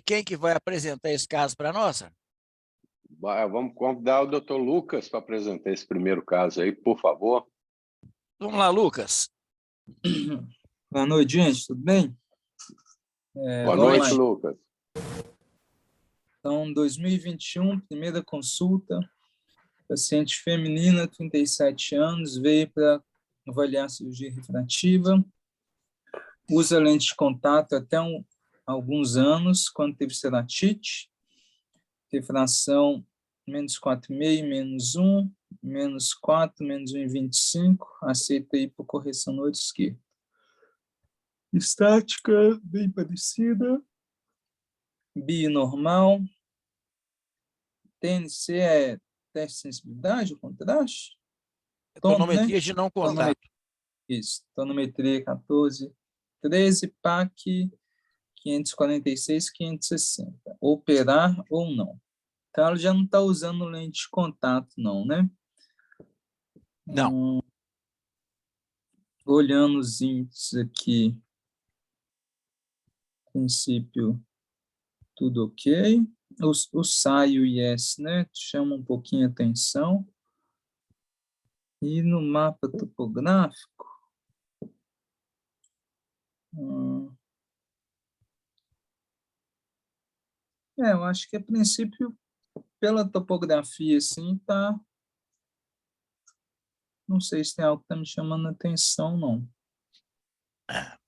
Quem que vai apresentar esse caso para nós? Vamos convidar o Dr. Lucas para apresentar esse primeiro caso aí, por favor. Vamos lá, Lucas. Boa noite, gente, tudo bem? Boa noite, Lucas. Então, 2021, primeira consulta, paciente feminina, 37 anos, veio para avaliar a cirurgia refrativa, usa lente de contato até alguns anos, quando teve ceratite, refração menos 4,5, menos 1, menos 4, menos 1,25, aceita hipocorreção no olho esquerdo. Estática, bem parecida. BI normal. TNC é teste de sensibilidade, o contraste? Tonometria, né? de não contato. Isso, tonometria 14, 13, PAC 546, 560. Operar ou não. Carlos já não está usando lente de contato, não, né? Não. Olhando os índices aqui, princípio, tudo ok. O SAI e o IS, né? Chama um pouquinho a atenção. E no mapa topográfico, eu acho que a princípio, pela topografia, assim, tá. Não sei se tem algo que está me chamando a atenção, não.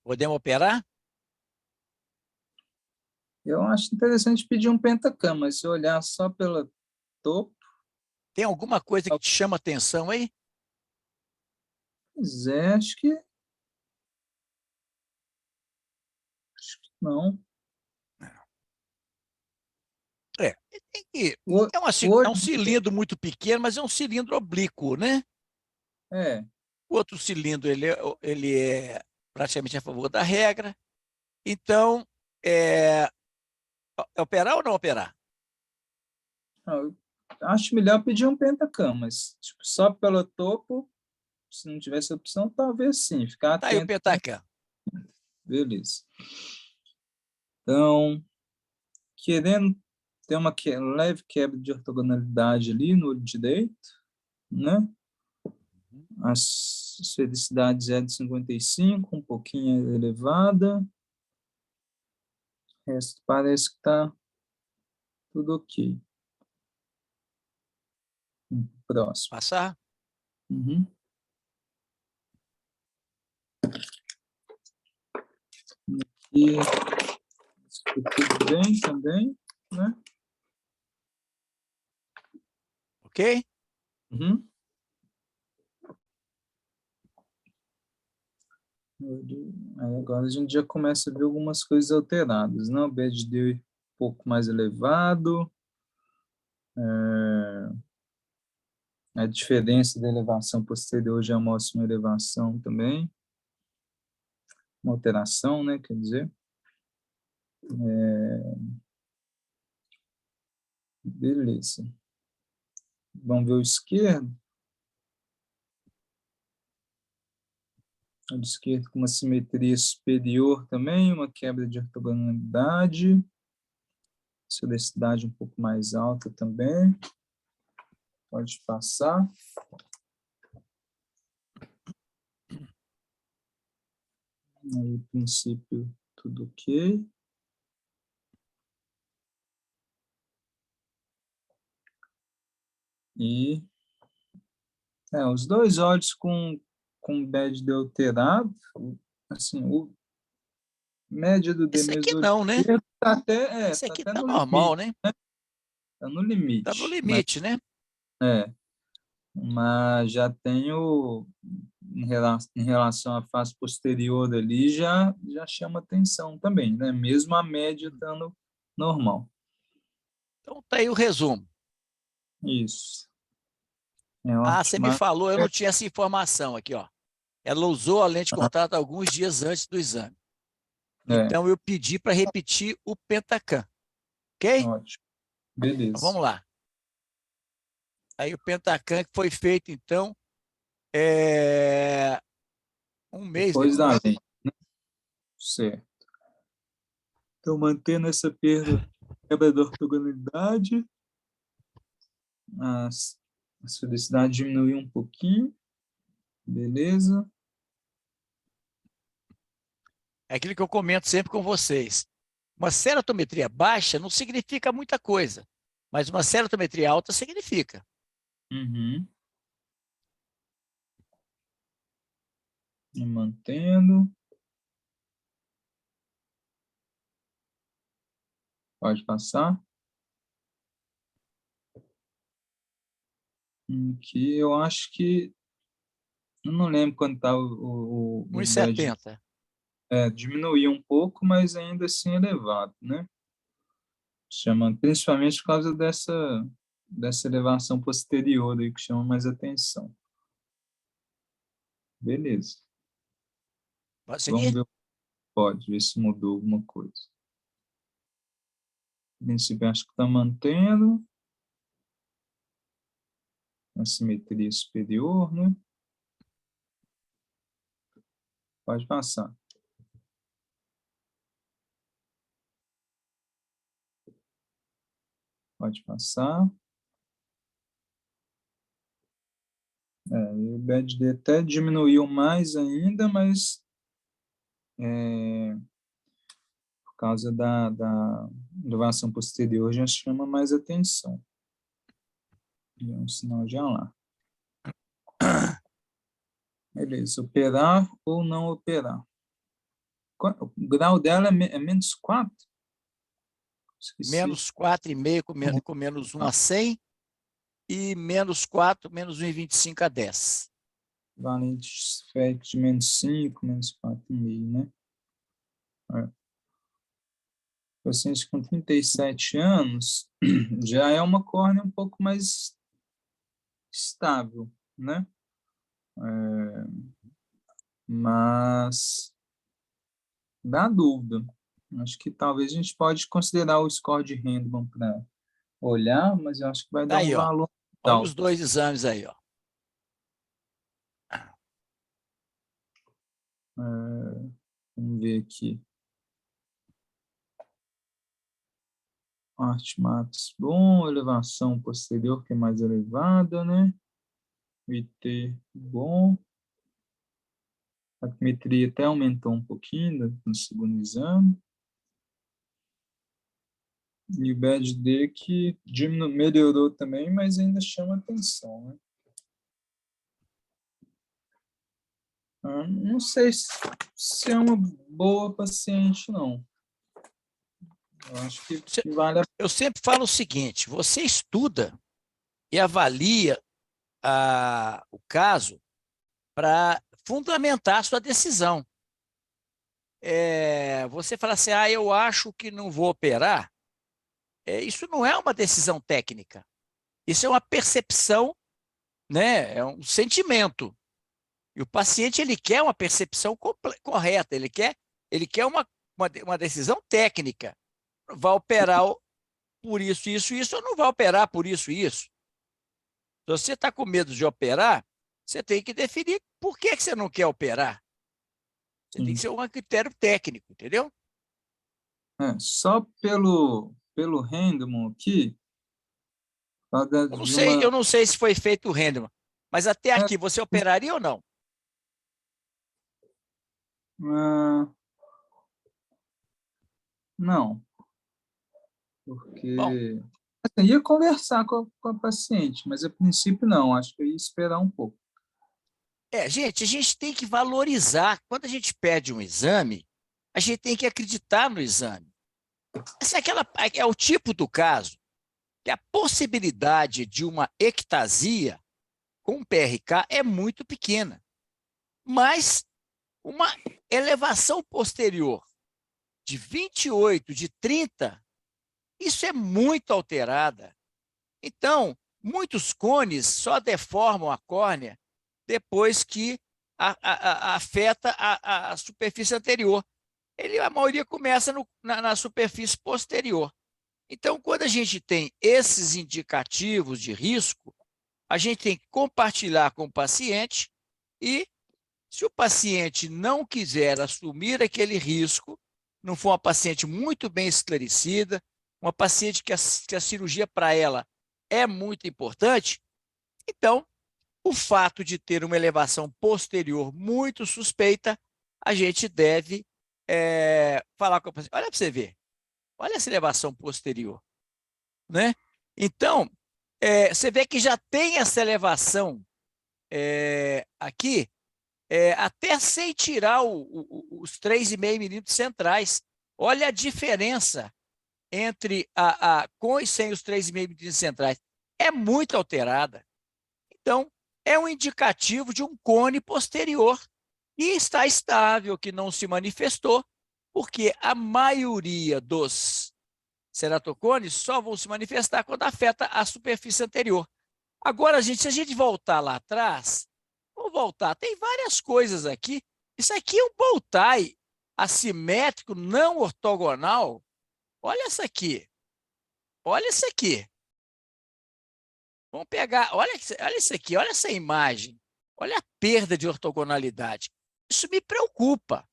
Podemos operar? Eu acho interessante pedir um pentacam, mas se olhar só pela topo. Tem alguma coisa que te chama atenção aí? Pois é, acho que não. É um cilindro muito pequeno, mas é um cilindro oblíquo, né? É. O outro cilindro, ele é praticamente a favor da regra. Então, operar ou não operar? Não, acho melhor pedir um pentacam, mas tipo, só pelo topo, se não tivesse opção, talvez sim. Ficar tá atento. Aí o pentacam. Beleza. Então, querendo ter uma leve quebra de ortogonalidade ali no olho direito, né? As esfericidades é de 55, um pouquinho elevada. O resto parece que está tudo ok. Próximo. Passar? Uhum. E tudo bem também, né? Ok? Uhum. Aí agora a gente já começa a ver algumas coisas alteradas, né? O BDD um pouco mais elevado. A diferença da elevação posterior já mostra uma elevação também. Uma alteração, né? Quer dizer. Beleza. Vamos ver o esquerdo. O esquerdo com uma simetria superior também, uma quebra de ortogonalidade. Silicidade um pouco mais alta também. Pode passar. Aí, no princípio, tudo ok. E os dois olhos com BED alterado, assim, o média do D Esse aqui mesmo não, né? Tá até, esse aqui tá tá no normal, limite, né? Tá no limite. Tá no limite, né? Mas já tenho, em relação à face posterior ali, já chama atenção também, né? Mesmo a média estando normal. Então tá aí o resumo. Isso. Você me falou, eu não tinha essa informação aqui, ó. Ela usou a lente de contato alguns dias antes do exame. Então eu pedi para repetir o pentacam. Ok? Ótimo. Beleza. Então, vamos lá. Aí o pentacam que foi feito, então, um mês depois da depois. lente, né? Certo. Então, mantendo essa perda, quebra da ortogonalidade, a felicidade diminuiu um pouquinho, beleza? É aquilo que eu comento sempre com vocês. Uma serotometria baixa não significa muita coisa, mas uma serotometria alta significa. Uhum. E mantendo. Pode passar. Aqui eu acho que... Eu não lembro quando está o BED. 1,70. Diminuiu um pouco, mas ainda assim elevado, né? Chama, principalmente por causa dessa elevação posterior aí que chama mais atenção. Beleza. Pode Vamos seguir? ver. Pode ver se mudou alguma coisa. O princípio, acho que está mantendo a simetria superior, né? Pode passar. Pode passar. O BED até diminuiu mais ainda, mas por causa da elevação posterior já chama mais atenção. É um sinal de alarme. Beleza, operar ou não operar? O grau dela é menos 4? Esqueci. Menos 4,5 com menos 1 a 100 e menos 4, menos 1,25 a 10. Valente FEC de menos 5, menos 4,5, né? Paciente com 37 anos já é uma córnea um pouco mais estável, né? Mas dá dúvida. Acho que talvez a gente pode considerar o score de Handman para olhar, mas eu acho que vai Tá dar um aí, ó. valor Olha alto. os dois exames aí, ó. Vamos ver aqui. Arte max bom, elevação posterior que é mais elevada, né? IT bom. A metria até aumentou um pouquinho no segundo exame. E o BED-D que melhorou também, mas ainda chama atenção, né? Não sei se é uma boa paciente, não. Eu acho que vale a... Eu sempre falo o seguinte, você estuda e avalia o caso para fundamentar a sua decisão. Você fala assim, eu acho que não vou operar. Isso não é uma decisão técnica. Isso é uma percepção, né? É um sentimento. E o paciente ele quer uma percepção correta, ele quer uma decisão técnica. Vai operar por isso, isso, isso, ou não vai operar por isso, isso. Se você está com medo de operar, você tem que definir por que você não quer operar. Você tem que ser um critério técnico, entendeu? Só pelo Handman aqui, Eu não sei se foi feito o Handman, mas até aqui, você operaria ou não? Não. Porque Bom, eu ia conversar com a paciente, mas a princípio não, acho que eu ia esperar um pouco. gente, a gente tem que valorizar. Quando a gente pede um exame, a gente tem que acreditar no exame. Essa é o tipo do caso que a possibilidade de uma ectasia com PRK é muito pequena. Mas uma elevação posterior de 28, de 30, isso é muito alterada. Então, muitos cones só deformam a córnea depois que afeta a superfície anterior. A maioria começa na superfície posterior. Então, quando a gente tem esses indicativos de risco, a gente tem que compartilhar com o paciente e, se o paciente não quiser assumir aquele risco, não for uma paciente muito bem esclarecida, uma paciente que a cirurgia para ela é muito importante, então, o fato de ter uma elevação posterior muito suspeita, a gente deve falar com a paciente. Olha para você ver, olha essa elevação posterior, né? Então, você vê que já tem essa elevação aqui, até sem tirar os 3,5 milímetros centrais. Olha a diferença entre com e sem os 3,5 milímetros centrais. É muito alterada. Então, é um indicativo de um cone posterior que está estável, que não se manifestou, porque a maioria dos ceratocones só vão se manifestar quando afeta a superfície anterior. Agora, se a gente voltar lá atrás, vamos voltar, tem várias coisas aqui. Isso aqui é um bow tie assimétrico, não ortogonal. Olha isso aqui. Olha isso aqui. Vamos pegar, olha isso aqui, olha essa imagem. Olha a perda de ortogonalidade. Isso me preocupa,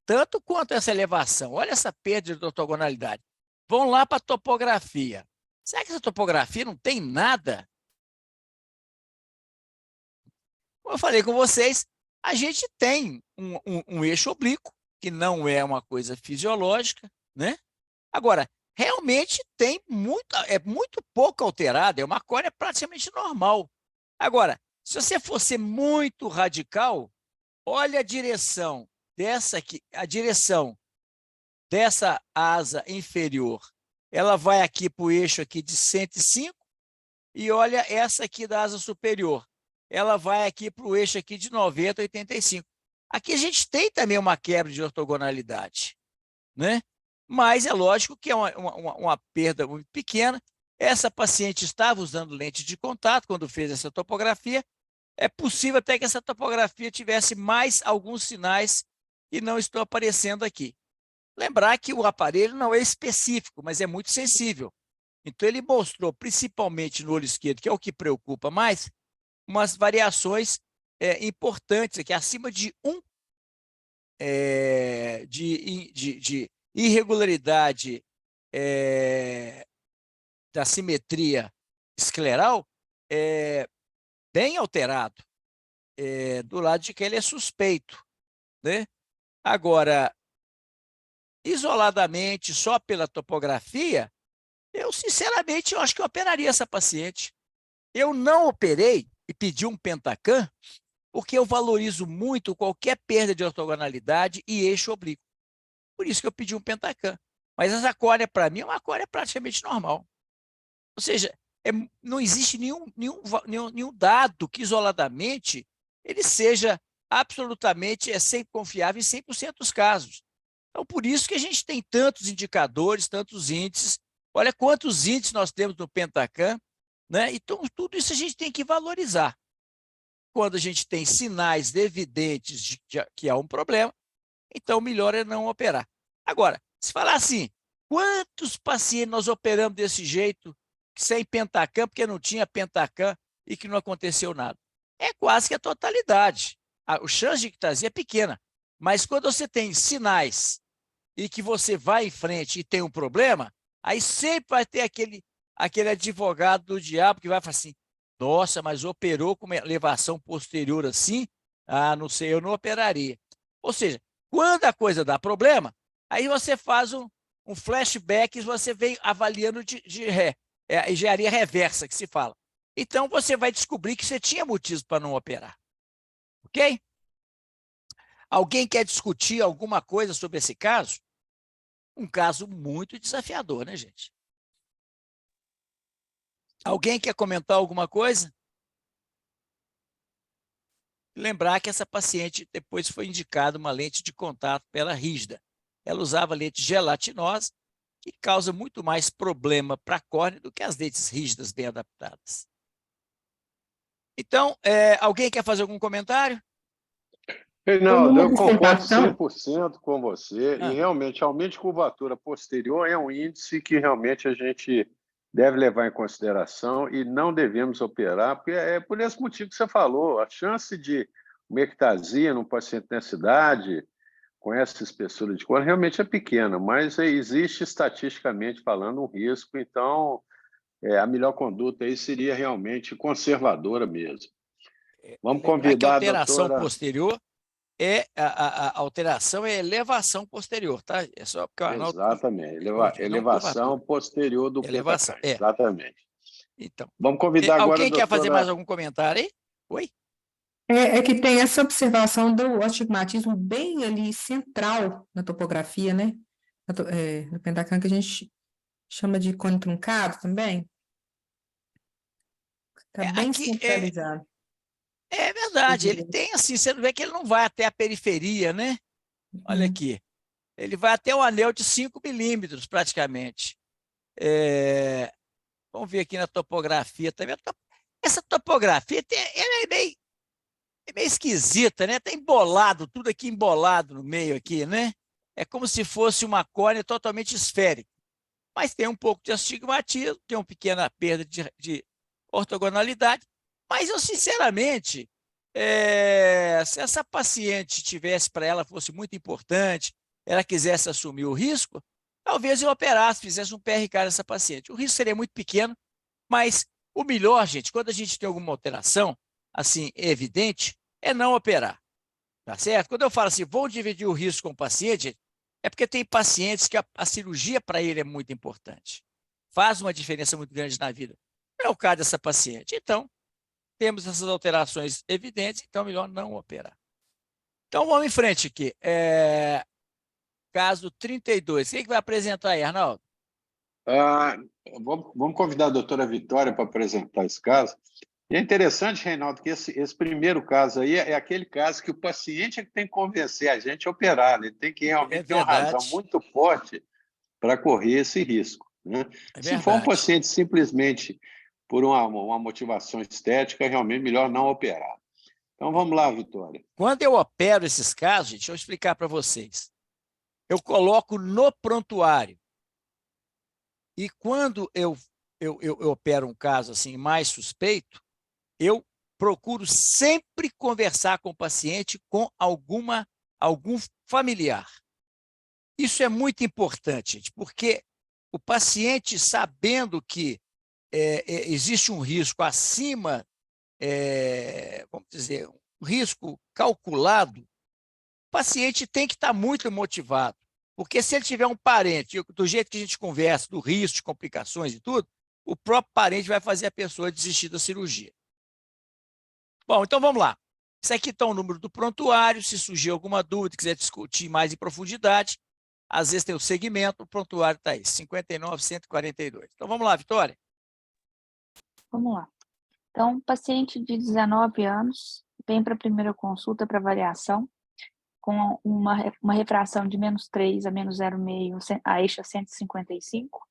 tanto quanto essa elevação. Olha essa perda de ortogonalidade. Vamos lá para a topografia. Será que essa topografia não tem nada? Como eu falei com vocês, a gente tem um eixo oblíquo, que não é uma coisa fisiológica, né? Agora, realmente é muito pouco alterado, é uma córnea praticamente normal. Agora, se você for ser muito radical, olha a direção dessa aqui, a direção dessa asa inferior. Ela vai aqui para o eixo aqui de 105 e olha essa aqui da asa superior. Ela vai aqui para o eixo aqui de 90, 85. Aqui a gente tem também uma quebra de ortogonalidade, né? Mas é lógico que é uma perda muito pequena. Essa paciente estava usando lente de contato quando fez essa topografia. É possível até que essa topografia tivesse mais alguns sinais que não estão aparecendo aqui. Lembrar que o aparelho não é específico, mas é muito sensível. Então, ele mostrou, principalmente no olho esquerdo, que é o que preocupa mais, umas variações importantes aqui, acima de 1 de irregularidade da simetria escleral bem alterado, do lado de que ele é suspeito, né? Agora, isoladamente, só pela topografia, eu, sinceramente, eu acho que eu operaria essa paciente. Eu não operei e pedi um Pentacam, porque eu valorizo muito qualquer perda de ortogonalidade e eixo oblíquo. Por isso que eu pedi um Pentacam. Mas essa córnea, para mim, é uma córnea praticamente normal. Ou seja, não existe nenhum dado que, isoladamente, ele seja absolutamente sempre confiável em 100% dos casos. Então, por isso que a gente tem tantos indicadores, tantos índices. Olha quantos índices nós temos no Pentacam, né? Então, tudo isso a gente tem que valorizar. Quando a gente tem sinais evidentes de que há um problema, então melhor é não operar. Agora, se falar assim, quantos pacientes nós operamos desse jeito, sem Pentacam, porque não tinha Pentacam e que não aconteceu nada? É quase que a totalidade. A chance de ictasia é pequena, mas quando você tem sinais e que você vai em frente e tem um problema, aí sempre vai ter aquele advogado do diabo que vai falar assim, nossa, mas operou com uma elevação posterior assim? Ah, não sei, eu não operaria. Ou seja, quando a coisa dá problema, aí você faz um flashback e você vem avaliando a engenharia reversa, que se fala. Então, você vai descobrir que você tinha motivos para não operar. Ok? Alguém quer discutir alguma coisa sobre esse caso? Um caso muito desafiador, né, gente? Alguém quer comentar alguma coisa? Lembrar que essa paciente depois foi indicada uma lente de contato pela rígida. Ela usava lente gelatinosa, que causa muito mais problema para a córnea do que as lentes rígidas bem adaptadas. Então, alguém quer fazer algum comentário? Reinaldo, eu concordo 100% com você. E realmente, aumento de curvatura posterior é um índice que realmente a gente deve levar em consideração e não devemos operar, porque é por esse motivo que você falou. A chance de uma ectasia num paciente nessa idade, com essa espessura de cor, realmente é pequena, mas existe estatisticamente falando um risco, então a melhor conduta aí seria realmente conservadora mesmo. Vamos Lembrar que a convidar a alteração doutora... posterior a alteração é elevação posterior, tá? É só porque o Arnaldo Exatamente, corrigiu, não elevação curvatura. posterior do Elevação, pentacam, exatamente. Então, Vamos convidar agora a alguém quer fazer mais doutora... algum comentário aí? Oi? É que tem essa observação do astigmatismo bem ali central na topografia, né? No pentacam, que a gente chama de cone truncado também. Está bem Aqui centralizado. é verdade, ele tem assim, você vê que ele não vai até a periferia, né? Olha aqui, ele vai até um anel de 5 milímetros praticamente. Vamos ver aqui na topografia, tá vendo? Essa topografia ela é meio esquisita, né? Tá embolado, tudo aqui embolado no meio aqui, né? É como se fosse uma córnea totalmente esférica. Mas tem um pouco de astigmatismo, tem uma pequena perda de ortogonalidade. Mas eu, sinceramente, se essa paciente tivesse para ela, fosse muito importante, ela quisesse assumir o risco, talvez eu operasse, fizesse um PRK nessa paciente. O risco seria muito pequeno, mas o melhor, gente, quando a gente tem alguma alteração, assim, evidente, é não operar, tá certo? Quando eu falo assim, vou dividir o risco com o paciente, é porque tem pacientes que a cirurgia para ele é muito importante. Faz uma diferença muito grande na vida. Não é o caso dessa paciente. Então, temos essas alterações evidentes, então é melhor não operar. Então, vamos em frente aqui. Caso 32. Quem que vai apresentar aí, Arnaldo? Vamos convidar a doutora Vitória para apresentar esse caso. E é interessante, Reinaldo, que esse primeiro caso aí é aquele caso que o paciente é que tem que convencer a gente a operar, né? Ele tem que realmente ter uma razão muito forte para correr esse risco, né? Se for um paciente simplesmente por uma motivação estética, realmente melhor não operar. Então, vamos lá, Vitória. Quando eu opero esses casos, gente, deixa eu explicar para vocês. Eu coloco no prontuário. E quando eu opero um caso assim mais suspeito, eu procuro sempre conversar com o paciente com algum familiar. Isso é muito importante, gente, porque o paciente, sabendo que existe um risco acima, vamos dizer, um risco calculado, o paciente tem que estar muito motivado. Porque se ele tiver um parente, do jeito que a gente conversa, do risco, de complicações e tudo, o próprio parente vai fazer a pessoa desistir da cirurgia. Bom, então vamos lá. Isso aqui está o número do prontuário. Se surgir alguma dúvida, quiser discutir mais em profundidade, às vezes tem o segmento, o prontuário está aí, 59.142. Então vamos lá, Vitória. Vamos lá. Então, paciente de 19 anos vem para a primeira consulta para avaliação com uma refração de -3 a -0,5, a eixa 155,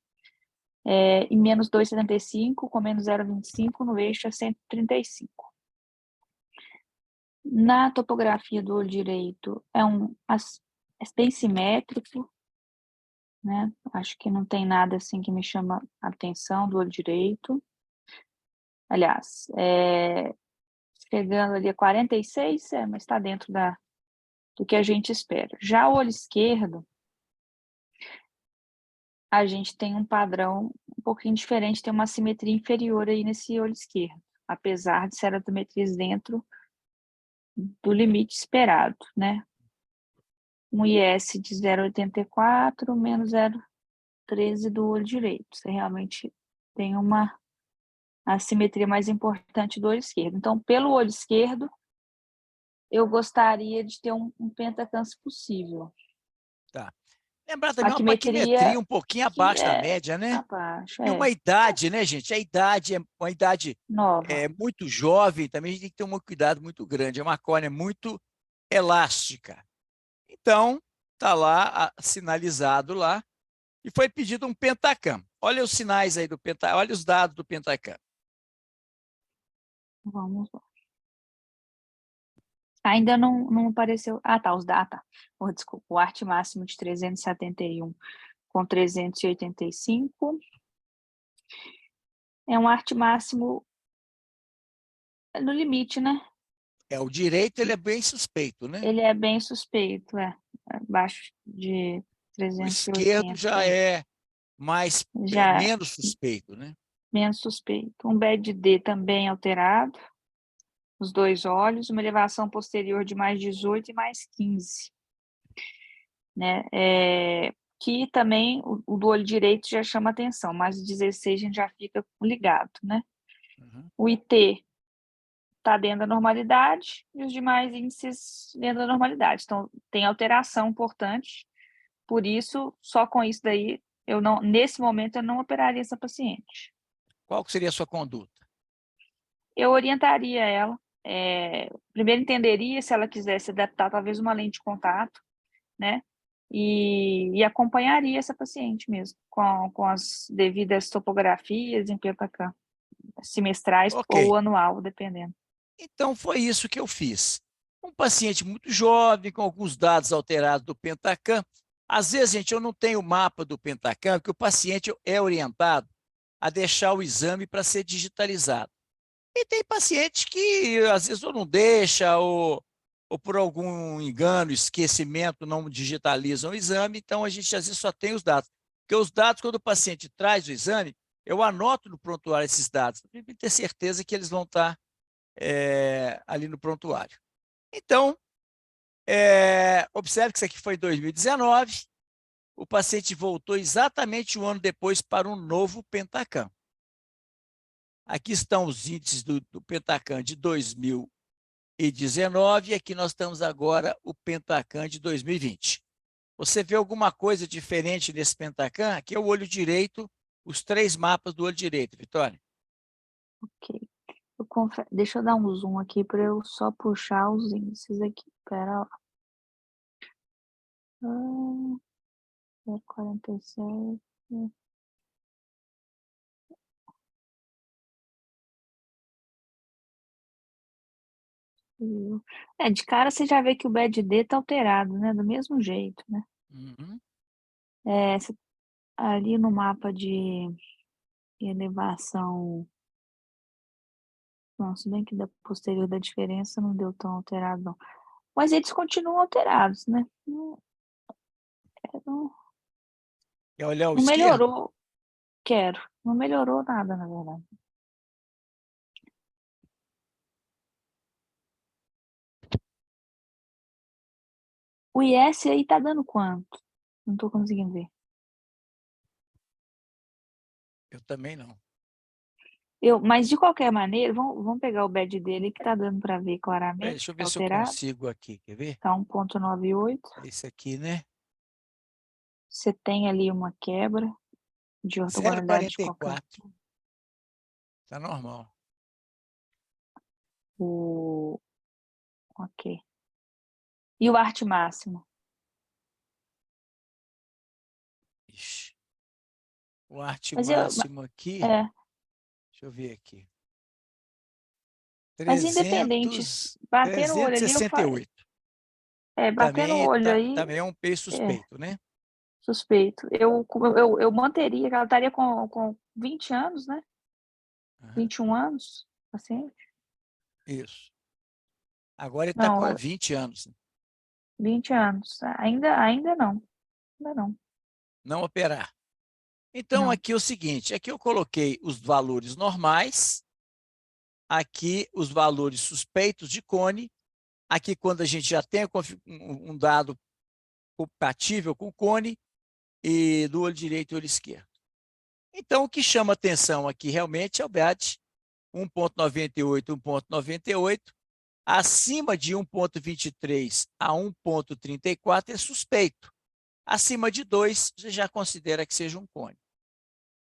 e -2,75 com -0,25 no eixa 135. Na topografia do olho direito, é bem simétrico, né? Acho que não tem nada assim que me chama a atenção do olho direito. Aliás, chegando ali a 46, mas está dentro do que a gente espera. Já o olho esquerdo, a gente tem um padrão um pouquinho diferente, tem uma simetria inferior aí nesse olho esquerdo, apesar de ceratometrias dentro do limite esperado, né? Um IS de 0,84 menos 0,13 do olho direito. Você realmente tem uma assimetria mais importante do olho esquerdo. Então, pelo olho esquerdo, eu gostaria de ter um pentacam se possível. Tá. Lembrar também uma paquimetria um pouquinho abaixo da média, né? Abaixo, e uma idade, né, gente? A idade é uma idade nova. Muito jovem, também a gente tem que ter um cuidado muito grande. É uma córnea muito elástica. Então, está lá, sinalizado lá, e foi pedido um pentacam. Olha os sinais aí do pentacam, olha os dados do pentacam. Vamos lá. Ainda não apareceu... tá, os dados. Desculpa, o arte máximo de 371 com 385. É um arte máximo no limite, né? O direito ele é bem suspeito, né? Ele é bem suspeito, abaixo de O 380. esquerdo já é menos suspeito, né? Menos suspeito. Um BED-D também alterado, os dois olhos, uma elevação posterior de mais 18 e mais 15. Né? Que também o do olho direito já chama atenção, mas o 16 a gente já fica ligado, né? Uhum. O IT está dentro da normalidade e os demais índices dentro da normalidade. Então, tem alteração importante, por isso, só com isso daí, nesse momento, eu não operaria essa paciente. Qual seria a sua conduta? Eu orientaria ela, primeiro entenderia se ela quisesse adaptar talvez uma lente de contato, né? E acompanharia essa paciente mesmo, com as devidas topografias em Pentacam, semestrais ou anual, dependendo. Então, foi isso que eu fiz. Um paciente muito jovem, com alguns dados alterados do Pentacam. Às vezes, gente, eu não tenho o mapa do Pentacam, porque o paciente é orientado a deixar o exame para ser digitalizado. E tem paciente que, às vezes, ou não deixa, ou por algum engano, esquecimento, não digitalizam o exame, então a gente, às vezes, só tem os dados. Porque os dados, quando o paciente traz o exame, eu anoto no prontuário esses dados, para ter certeza que eles vão estar ali no prontuário. Então, observe que isso aqui foi em 2019, o paciente voltou exatamente um ano depois para um novo Pentacam. Aqui estão os índices do Pentacam de 2019 e aqui nós estamos agora o Pentacam de 2020. Você vê alguma coisa diferente nesse Pentacam? Aqui é o olho direito, os 3 mapas do olho direito, Vitória. Ok. Deixa eu dar um zoom aqui para eu só puxar os índices aqui. Espera lá. 47. De cara você já vê que o BED-D está alterado, né? Do mesmo jeito, né? Uhum. Ali no mapa de elevação, não, se bem que da posterior da diferença não deu tão alterado, não. Mas eles continuam alterados, né? Quer olhar o Não esquerdo? melhorou. Quero. Não melhorou nada, na verdade. O IS aí tá dando quanto? Não tô conseguindo ver. Eu também não. Mas de qualquer maneira, vamos pegar o BED dele que tá dando para ver claramente. Deixa eu ver tá se eu alterado. consigo aqui, quer ver? Tá 1,98. Esse aqui, né? Você tem ali uma quebra de ortogonalidade de qualquer. 0,44. Tá normal. Ok. E o arte máximo? Ixi. O arte Mas máximo aqui, deixa eu ver aqui. Mas independente, bater no olho ali, 368. Batendo o olho aí, também é um P suspeito, né? Suspeito. Eu manteria, ela estaria com 20 anos, né? 21 anos, paciente. Isso. Agora ele está Não, com 20 anos. 20 anos. Ainda não. Ainda não. Não operar. Então, Não. aqui é o seguinte, aqui eu coloquei os valores normais, aqui os valores suspeitos de cone, aqui quando a gente já tem um dado compatível com o cone, e do olho direito e olho esquerdo. Então, o que chama atenção aqui realmente é o BEAD 1,98, 1,98, acima de 1,23 a 1,34 é suspeito. Acima de 2, você já considera que seja um cone.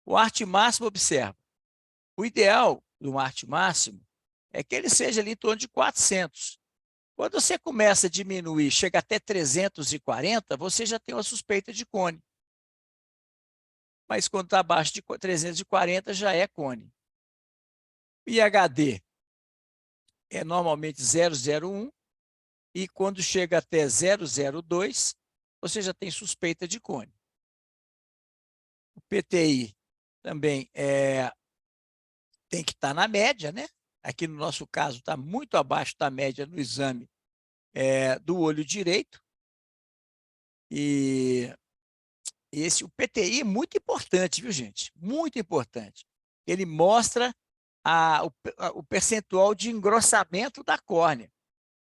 O arte máximo, observa. O ideal do arte máximo é que ele seja ali em torno de 400. Quando você começa a diminuir, chega até 340, você já tem uma suspeita de cone. Mas quando está abaixo de 340, já é cone. O IHD é normalmente 0,01 e quando chega até 0,02, você já tem suspeita de cone. O PTI também tem que estar na média, né? aqui no nosso caso está muito abaixo da média no exame do olho direito. E o PTI é muito importante, viu, gente? Muito importante. Ele mostra o percentual de engrossamento da córnea.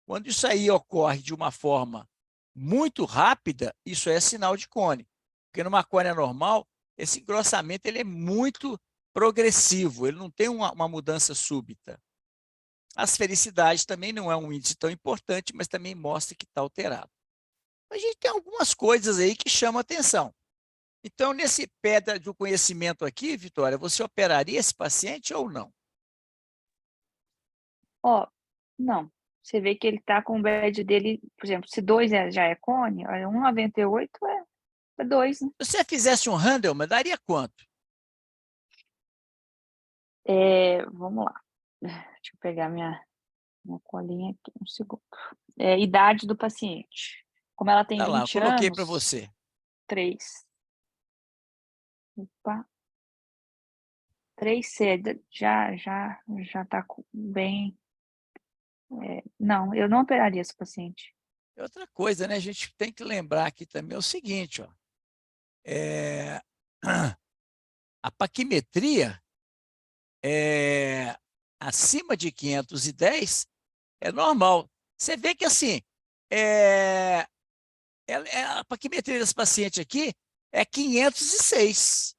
Quando isso aí ocorre de uma forma muito rápida, isso é sinal de cone. Porque numa córnea normal, esse engrossamento ele é muito progressivo, ele não tem uma mudança súbita. A esfericidade também não é um índice tão importante, mas também mostra que está alterado. A gente tem algumas coisas aí que chamam a atenção. Então, nesse pedra do conhecimento aqui, Vitória, você operaria esse paciente ou não? Não. Você vê que ele está com o BED dele, por exemplo, se 2 já é cone, 1,98 é 2, né? Se você fizesse um Handelman, daria quanto? Vamos lá. Deixa eu pegar minha colinha aqui, um segundo. Idade do paciente. Como ela tem 20 anos... eu coloquei para você. 3. Opa. 3C, já está bem... não, eu não operaria esse paciente. Outra coisa, né? A gente tem que lembrar aqui também o seguinte, ó. A paquimetria acima de 510 é normal. Você vê que assim, a paquimetria desse paciente aqui é 506.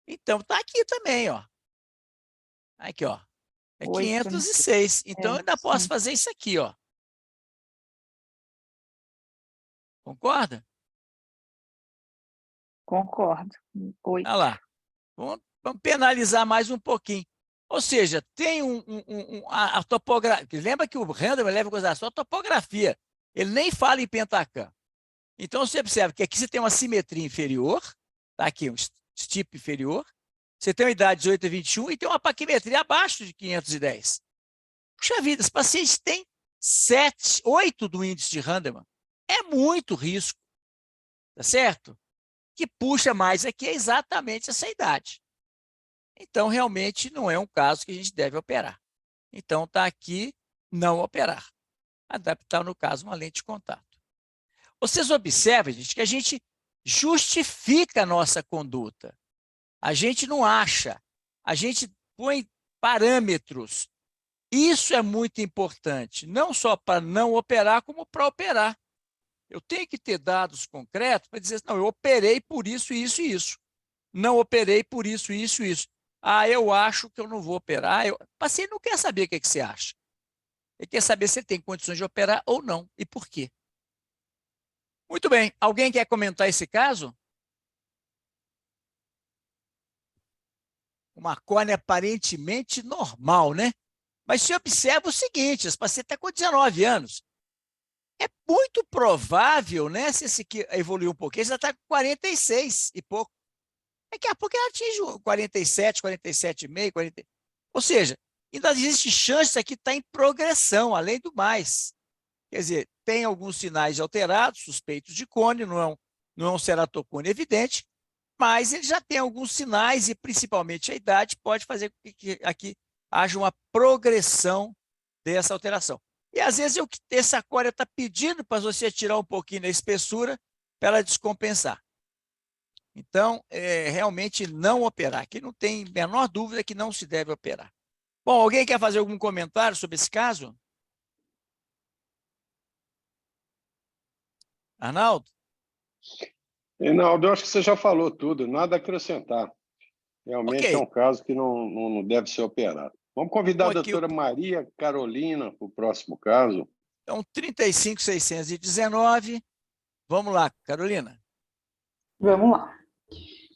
Então, está aqui também, ó. Aqui, ó. É 506. Então, eu ainda posso fazer isso aqui, ó. Concorda? Concordo. 8. Olha lá. Vamos penalizar mais um pouquinho. Ou seja, tem a topografia. Lembra que o Handelman leva em consideração a topografia. Ele nem fala em Pentacam. Então, você observa que aqui você tem uma simetria inferior, tá aqui, um STIP inferior. Você tem uma idade de 18 a 21 e tem uma paquimetria abaixo de 510. Puxa vida, esse paciente tem 7, 8 do índice de Handelman. É muito risco, tá certo? Que puxa mais aqui é exatamente essa idade. Então, realmente, não é um caso que a gente deve operar. Então, está aqui, não operar. Adaptar, no caso, uma lente de contato. Vocês observam, gente, que a gente justifica a nossa conduta. A gente não acha. A gente põe parâmetros. Isso é muito importante, não só para não operar, como para operar. Eu tenho que ter dados concretos para dizer, não, eu operei por isso, isso e isso. Não operei por isso, isso e isso. Eu acho que eu não vou operar. O paciente não quer saber o que você acha. Ele quer saber se ele tem condições de operar ou não e por quê. Muito bem. Alguém quer comentar esse caso? Uma córnea aparentemente normal, né? Mas se observa o seguinte, esse paciente está com 19 anos. É muito provável, né, se esse aqui evoluir um pouquinho, ele já está com 46 e pouco. Daqui a pouco ele atinge 47, 47,5, 40. Ou seja, ainda existe chance aqui de estar em progressão, além do mais. Quer dizer, tem alguns sinais alterados, suspeitos de cone, não é um ceratocone evidente, mas ele já tem alguns sinais e, principalmente, a idade pode fazer com que aqui haja uma progressão dessa alteração. E, às vezes, essa córnea está pedindo para você tirar um pouquinho da espessura para ela descompensar. Então, realmente não operar. Aqui não tem a menor dúvida que não se deve operar. Bom, alguém quer fazer algum comentário sobre esse caso? Arnaldo? Reinaldo, eu acho que você já falou tudo, nada a acrescentar. Realmente é um caso que não deve ser operado. Vamos convidar a doutora Maria Carolina para o próximo caso. Então, 35.619. Vamos lá, Carolina. Vamos lá.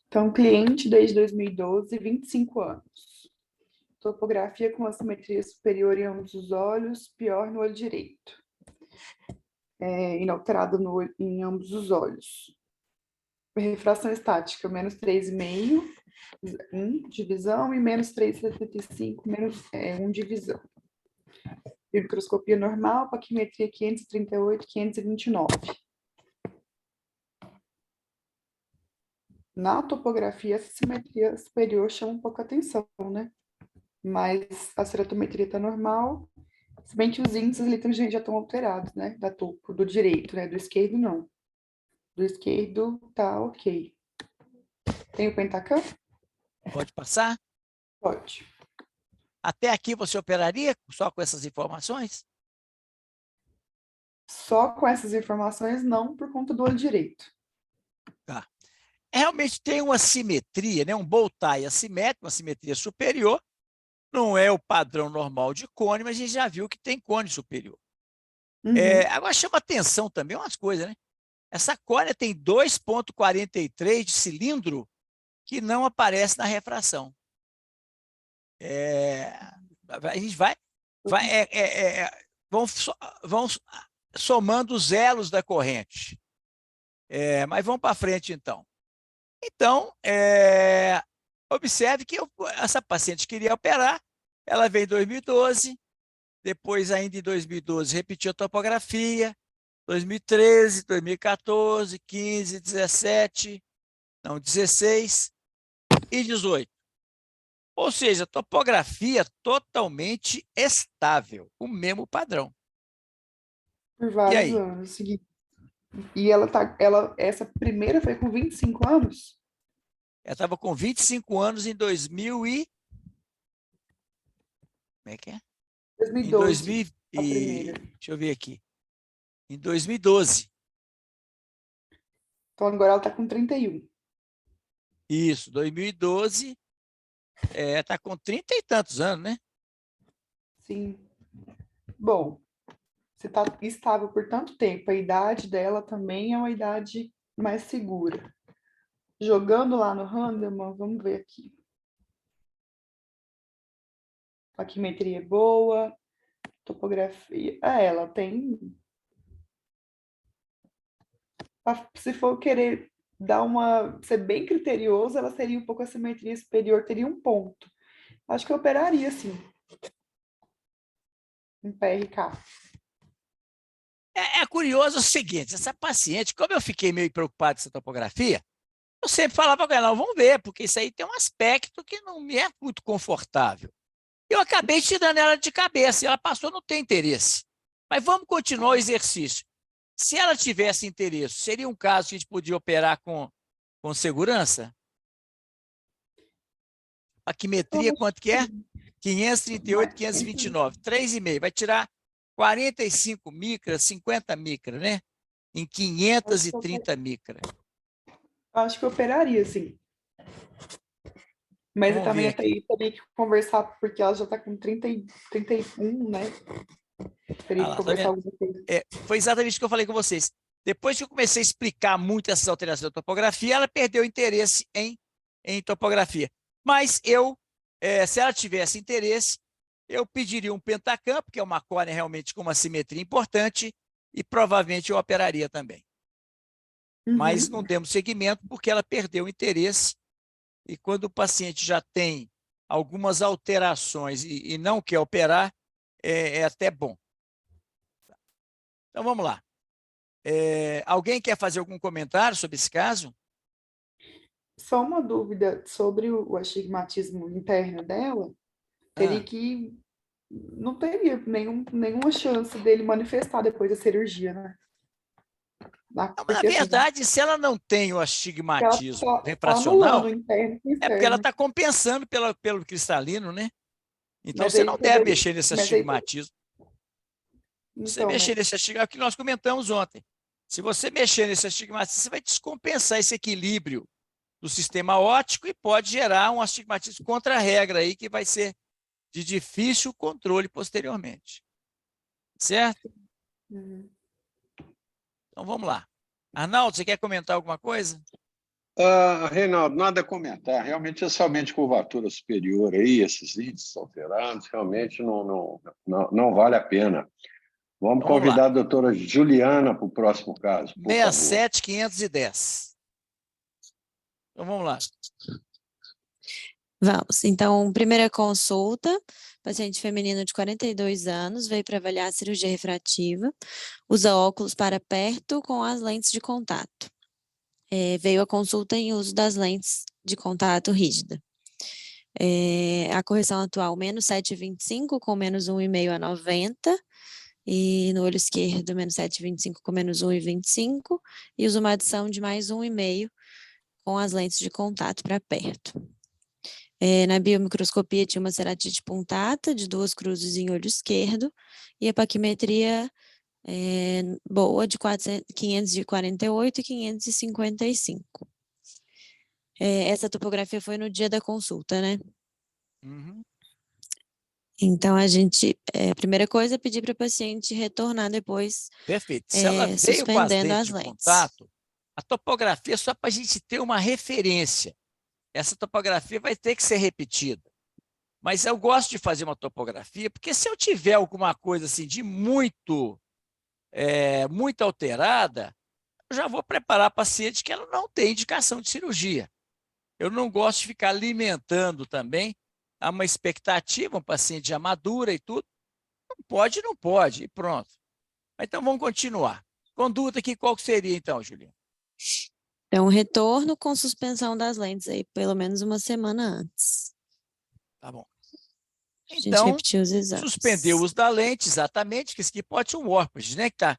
Então, cliente desde 2012, 25 anos. Topografia com assimetria superior em ambos os olhos, pior no olho direito. Inalterado em ambos os olhos. Refração estática, menos 3,5, 1 de visão, e menos 3,75, menos 1 de visão. Microscopia normal, paquimetria 538, 529. Na topografia, essa simetria superior chama um pouco a atenção, né? mas a ceratometria está normal, se bem que os índices ali também já estão alterados, né? Da topo, do direito, né? Do esquerdo, não. Do esquerdo tá ok. Tem o Pentacam? Pode passar? Pode. Até aqui você operaria só com essas informações? Só com essas informações, não por conta do olho direito. Tá. Realmente tem uma simetria, né? Um bow tie assimétrico, uma simetria superior. Não é o padrão normal de cone, mas a gente já viu que tem cone superior. Uhum. Agora chama atenção também umas coisas, né? Essa córnea tem 2,43 de cilindro que não aparece na refração. A gente vão somando os elos da corrente. Mas vamos para frente, então. Então, observe que essa paciente queria operar, ela veio em 2012, depois ainda em 2012 repetiu a topografia, 2013, 2014, 15, 17, não, 16 e 18. Ou seja, topografia totalmente estável, o mesmo padrão. Por E vários aí? anos seguidos. E essa primeira foi com 25 anos? Ela estava com 25 anos em 2000 e... Como é que é? 2012, a Deixa primeira. eu ver aqui. Em 2012. Então agora ela está com 31. Isso, 2012. Está com 30 e tantos anos, né? Sim. Bom, você está estável por tanto tempo, a idade dela também é uma idade mais segura. Jogando lá no Handelman, vamos ver aqui. A quimetria é boa, topografia. Ela tem. Se for querer ser bem criterioso, ela seria um pouco a simetria superior, teria um ponto. Acho que eu operaria, sim. Em PRK. É curioso o seguinte, essa paciente, como eu fiquei meio preocupado com essa topografia, eu sempre falava com ela, não, vamos ver, porque isso aí tem um aspecto que não me é muito confortável. Eu acabei tirando ela de cabeça, e ela passou a não ter interesse. Mas vamos continuar o exercício. Se ela tivesse interesse, seria um caso que a gente podia operar com segurança? A quimetria, quanto que é? 538, 529, 3,5. Vai tirar 45 micras, 50 micras, né? Em 530 micras. Acho que eu operaria, sim. Mas eu também teria que conversar, porque ela já está com 31, né? Teria que conversar alguma coisa. Foi exatamente o que eu falei com vocês. Depois que eu comecei a explicar muito essas alterações da topografia, ela perdeu interesse em topografia. Mas se ela tivesse interesse, eu pediria um Pentacam, porque é uma córnea realmente com uma simetria importante, e provavelmente eu operaria também. Uhum. Mas não demos seguimento porque ela perdeu o interesse, e quando o paciente já tem algumas alterações e não quer operar, é até bom. Então, vamos lá. Alguém quer fazer algum comentário sobre esse caso? Só uma dúvida sobre o astigmatismo interno dela. Teria que... Não teria nenhuma chance dele manifestar depois da cirurgia, né? Na verdade, se ela não tem o astigmatismo refracional, interno e externo. é porque ela está compensando pelo cristalino, né? Então, Mas você não deve mexer nesse astigmatismo. Você Então, mexer nesse astigmatismo, é o que nós comentamos ontem. Se você mexer nesse astigmatismo, você vai descompensar esse equilíbrio do sistema óptico e pode gerar um astigmatismo contra a regra aí, que vai ser de difícil controle posteriormente. Certo? Uhum. Então, vamos lá. Arnaldo, você quer comentar alguma coisa? Reinaldo, nada a comentar. Realmente é somente curvatura superior aí, esses índices alterados, realmente não vale a pena. Vamos convidar a doutora Juliana para o próximo caso, por 67510. Então, vamos lá. Vamos. Então, primeira consulta, paciente feminino de 42 anos, veio para avaliar a cirurgia refrativa, usa óculos para perto com as lentes de contato. Veio a consulta em uso das lentes de contato rígida. A correção atual, menos 7,25 com menos 1,5 a 90. E no olho esquerdo, menos 7,25 com menos 1,25. E uso uma adição de mais 1,5 com as lentes de contato para perto. Na biomicroscopia tinha uma ceratite punctata de 2 cruzes em olho esquerdo e a paquimetria boa de 548 e 555. Essa topografia foi no dia da consulta, né? Uhum. Então, a primeira coisa é pedir para a paciente retornar depois, Perfeito. Se ela veio com as suspendendo lentes as de lentes. contato, a topografia é só para a gente ter uma referência. Essa topografia vai ter que ser repetida. Mas eu gosto de fazer uma topografia, porque se eu tiver alguma coisa assim de muito alterada, eu já vou preparar a paciente que ela não tem indicação de cirurgia. Eu não gosto de ficar alimentando também uma expectativa, um paciente já madura e tudo. Não pode, e pronto. Então, vamos continuar. Conduta aqui, qual que seria então, Juliana? Então, retorno com suspensão das lentes aí, pelo menos uma semana antes. Tá bom. A gente Então, repetiu os exames. suspendeu o uso da lente, exatamente, que isso aqui pode ser um warpage, né? Que está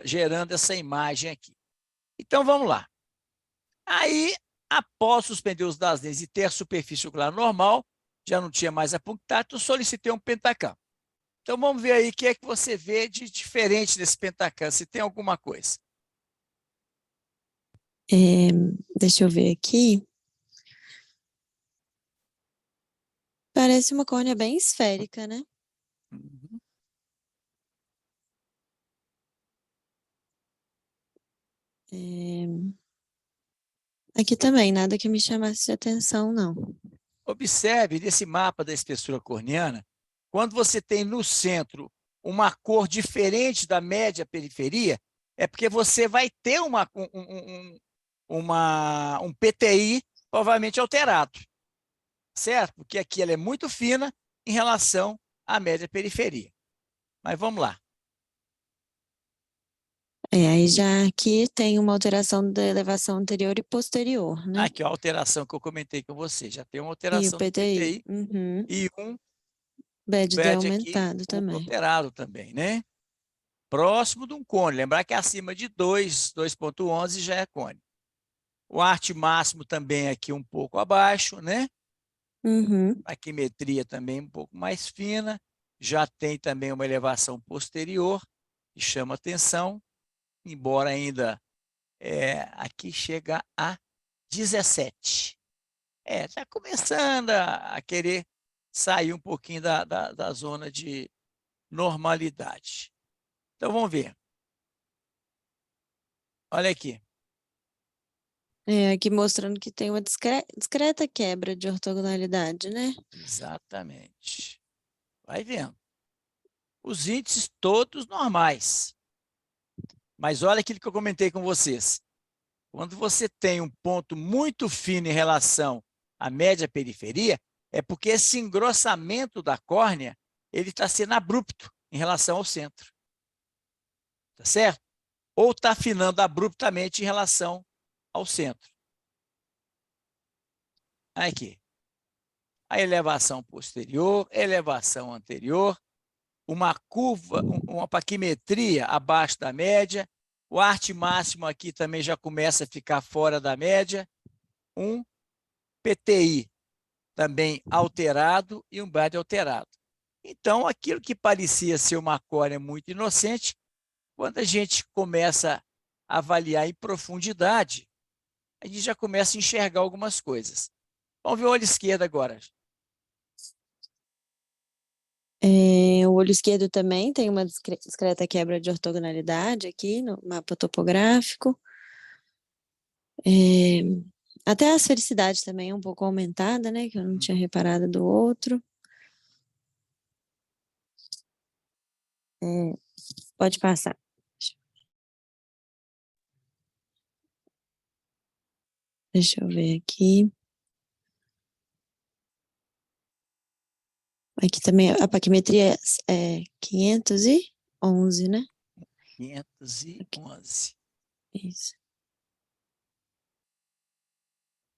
gerando essa imagem aqui. Então, vamos lá. Aí, após suspender o uso das lentes e ter a superfície ocular normal, já não tinha mais a punctato, solicitei um pentacam. Então, vamos ver aí o que é que você vê de diferente desse pentacam, se tem alguma coisa. Deixa eu ver aqui. Parece uma córnea bem esférica, né? Uhum. Aqui também, nada que me chamasse de atenção, não. Observe nesse mapa da espessura corneana, quando você tem no centro uma cor diferente da média periferia, é porque você vai ter um PTI provavelmente alterado, certo? Porque aqui ela é muito fina em relação à média periferia. Mas vamos lá. Aí já aqui tem uma alteração da elevação anterior e posterior, né? Aqui, ó, a alteração que eu comentei com você. Já tem uma E o alteração do PTI. PTI e um BED BED aqui aumentado também. alterado também, né? Próximo de um cone. Lembrar que acima de 2,11 já é cone. O arte máximo também aqui um pouco abaixo, né? A quimetria também um pouco mais fina. Já tem também uma elevação posterior, que chama atenção, embora ainda aqui chega a 17. Está começando a querer sair um pouquinho da zona de normalidade. Então, vamos ver. Olha aqui. Aqui mostrando que tem uma discreta quebra de ortogonalidade, né? Exatamente. Vai vendo. Os índices todos normais. Mas olha aquilo que eu comentei com vocês. Quando você tem um ponto muito fino em relação à média periferia, é porque esse engrossamento da córnea ele está sendo abrupto em relação ao centro. Tá certo? Ou está afinando abruptamente em relação ao centro. Aqui. A elevação posterior, elevação anterior, uma curva, uma paquimetria abaixo da média, o arte máximo aqui também já começa a ficar fora da média, um PTI também alterado e um BAD alterado. Então, aquilo que parecia ser uma córnea muito inocente, quando a gente começa a avaliar em profundidade, a gente já começa a enxergar algumas coisas. Vamos ver o olho esquerdo agora. O olho esquerdo também tem uma discreta quebra de ortogonalidade aqui no mapa topográfico. Até a esfericidade também é um pouco aumentada, né? Que eu não tinha reparado do outro. Pode passar. Deixa eu ver aqui. Aqui também a paquimetria é 511, né? 511. Isso.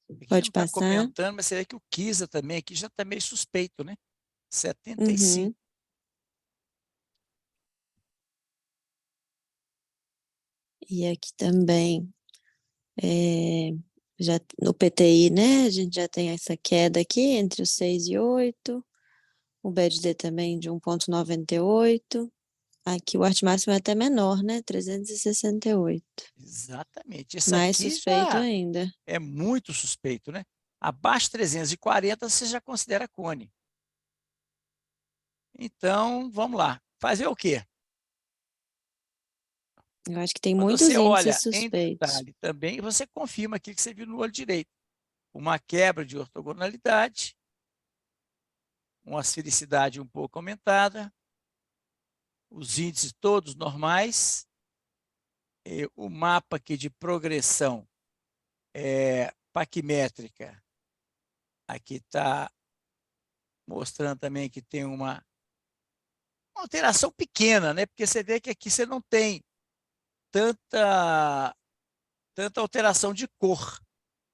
Aqui Pode não está passar. comentando, mas você vê que o Kisa também aqui já está meio suspeito, né? 75. Uhum. E aqui também, já no PTI, né? A gente já tem essa queda aqui entre os 6 e 8. O BED-D também de 1,98. Aqui o arte máximo é até menor, né? 368. Exatamente. Esse Mais aqui suspeito já ainda. é muito suspeito, né? Abaixo de 340 você já considera cone. Então, vamos lá. Fazer o quê? Eu acho que tem Quando muitos você olha índices em suspeitos. detalhe também, você confirma aquilo que você viu no olho direito. Uma quebra de ortogonalidade, uma esfericidade um pouco aumentada, os índices todos normais, o mapa aqui de progressão paquimétrica, aqui está mostrando também que tem uma alteração pequena, né? Porque você vê que aqui você não tem tanta alteração de cor.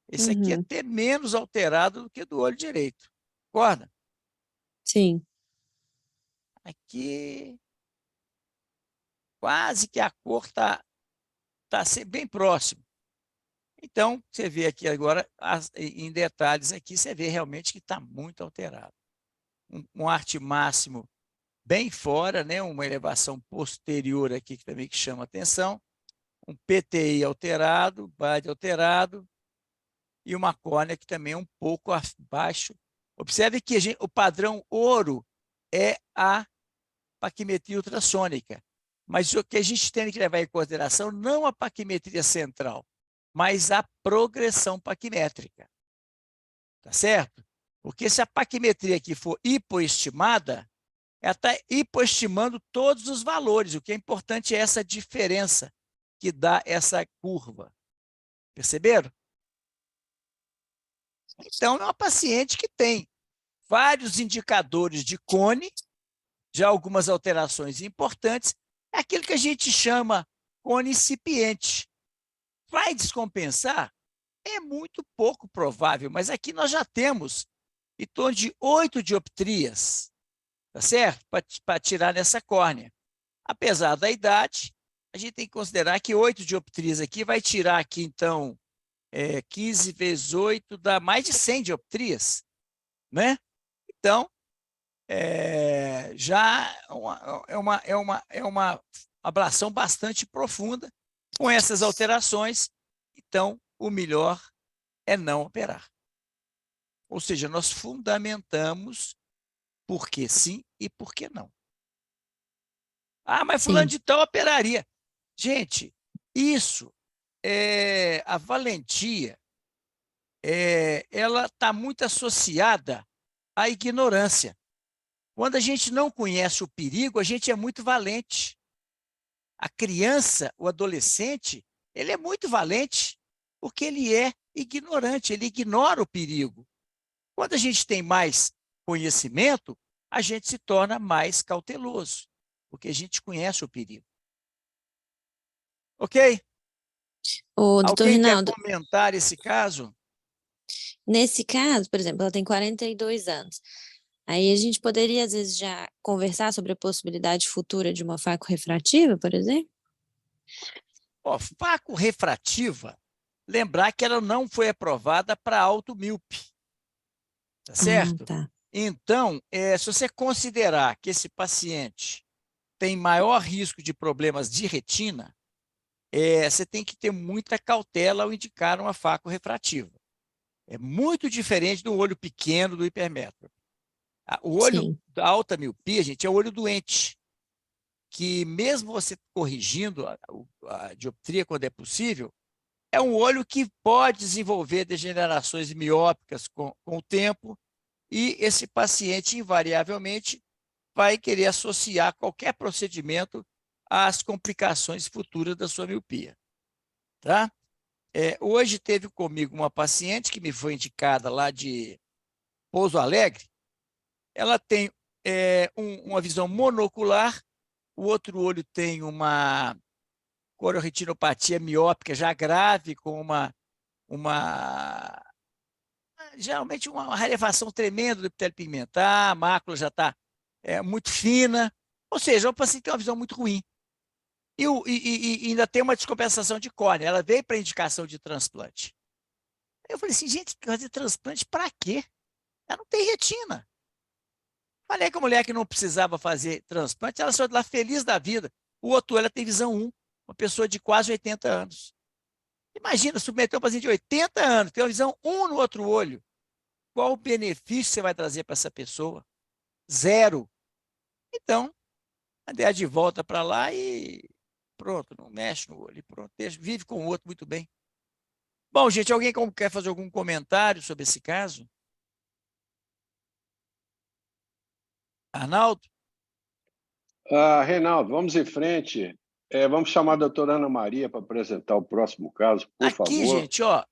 Esse aqui é Uhum. até menos alterado do que do olho direito. Concorda? Sim. Aqui, quase que a cor está bem próximo. Então, você vê aqui agora, em detalhes aqui, você vê realmente que está muito alterado. Um arte máximo bem fora, né? Uma elevação posterior aqui que também que chama atenção. Um PTI alterado, BAD alterado, e uma córnea que também é um pouco abaixo. Observe que o padrão ouro é a paquimetria ultrassônica, mas o que a gente tem que levar em consideração não a paquimetria central, mas a progressão paquimétrica. Tá certo? Porque se a paquimetria aqui for hipoestimada, ela está hipoestimando todos os valores. O que é importante é essa diferença que dá essa curva. Perceberam? Então, é uma paciente que tem vários indicadores de cone, já algumas alterações importantes, é aquilo que a gente chama cone incipiente. Vai descompensar? É muito pouco provável, mas aqui nós já temos em torno de 8 dioptrias, tá certo? Para tirar nessa córnea. Apesar da idade, a gente tem que considerar que 8 dioptrias aqui vai tirar aqui, então, 15 vezes 8 dá mais de 100 dioptrias, né? Então, já é uma ablação bastante profunda. Com essas alterações, então, o melhor é não operar. Ou seja, nós fundamentamos por que sim e por que não. Ah, mas fulano de tal operaria. Gente, isso, a valentia, ela está muito associada à ignorância. Quando a gente não conhece o perigo, a gente é muito valente. A criança, o adolescente, ele é muito valente, porque ele é ignorante, ele ignora o perigo. Quando a gente tem mais conhecimento, a gente se torna mais cauteloso, porque a gente conhece o perigo. Ok? Doutor Alguém quer Rinaldo, comentar esse caso? nesse caso, por exemplo, ela tem 42 anos. Aí a gente poderia, às vezes, já conversar sobre a possibilidade futura de uma faco refrativa, por exemplo? Faco refrativa, lembrar que ela não foi aprovada para automíope. Tá certo? Tá. Então, se você considerar que esse paciente tem maior risco de problemas de retina, você tem que ter muita cautela ao indicar uma faco refrativa. É muito diferente do olho pequeno do hipermétrope. O olho da alta miopia, gente, é o olho doente, que mesmo você corrigindo a dioptria quando é possível, é um olho que pode desenvolver degenerações miópicas com o tempo, e esse paciente, invariavelmente, vai querer associar qualquer procedimento às complicações futuras da sua miopia. Tá? Hoje teve comigo uma paciente que me foi indicada lá de Pouso Alegre. Ela tem uma visão monocular, o outro olho tem uma coriorretinopatia miópica já grave, com uma geralmente uma rarefação tremenda do epitélio pigmentar, a mácula já está muito fina, ou seja, o paciente tem uma visão muito ruim. E ainda tem uma descompensação de córnea, ela veio para indicação de transplante. Eu falei assim, gente, fazer transplante para quê? Ela não tem retina. Falei com a mulher que não precisava fazer transplante, ela saiu de lá feliz da vida. O outro, ela tem visão 1, uma pessoa de quase 80 anos. Imagina, submeter um paciente de 80 anos, tem uma visão 1 no outro olho. Qual o benefício você vai trazer para essa pessoa? Zero. Então, andei de volta para lá e pronto, não mexe no olho, pronto, vive com o outro muito bem. Bom, gente, alguém quer fazer algum comentário sobre esse caso? Arnaldo? Reinaldo, vamos em frente. Vamos chamar a doutora Ana Maria para apresentar o próximo caso, por favor. Aqui, gente, ó,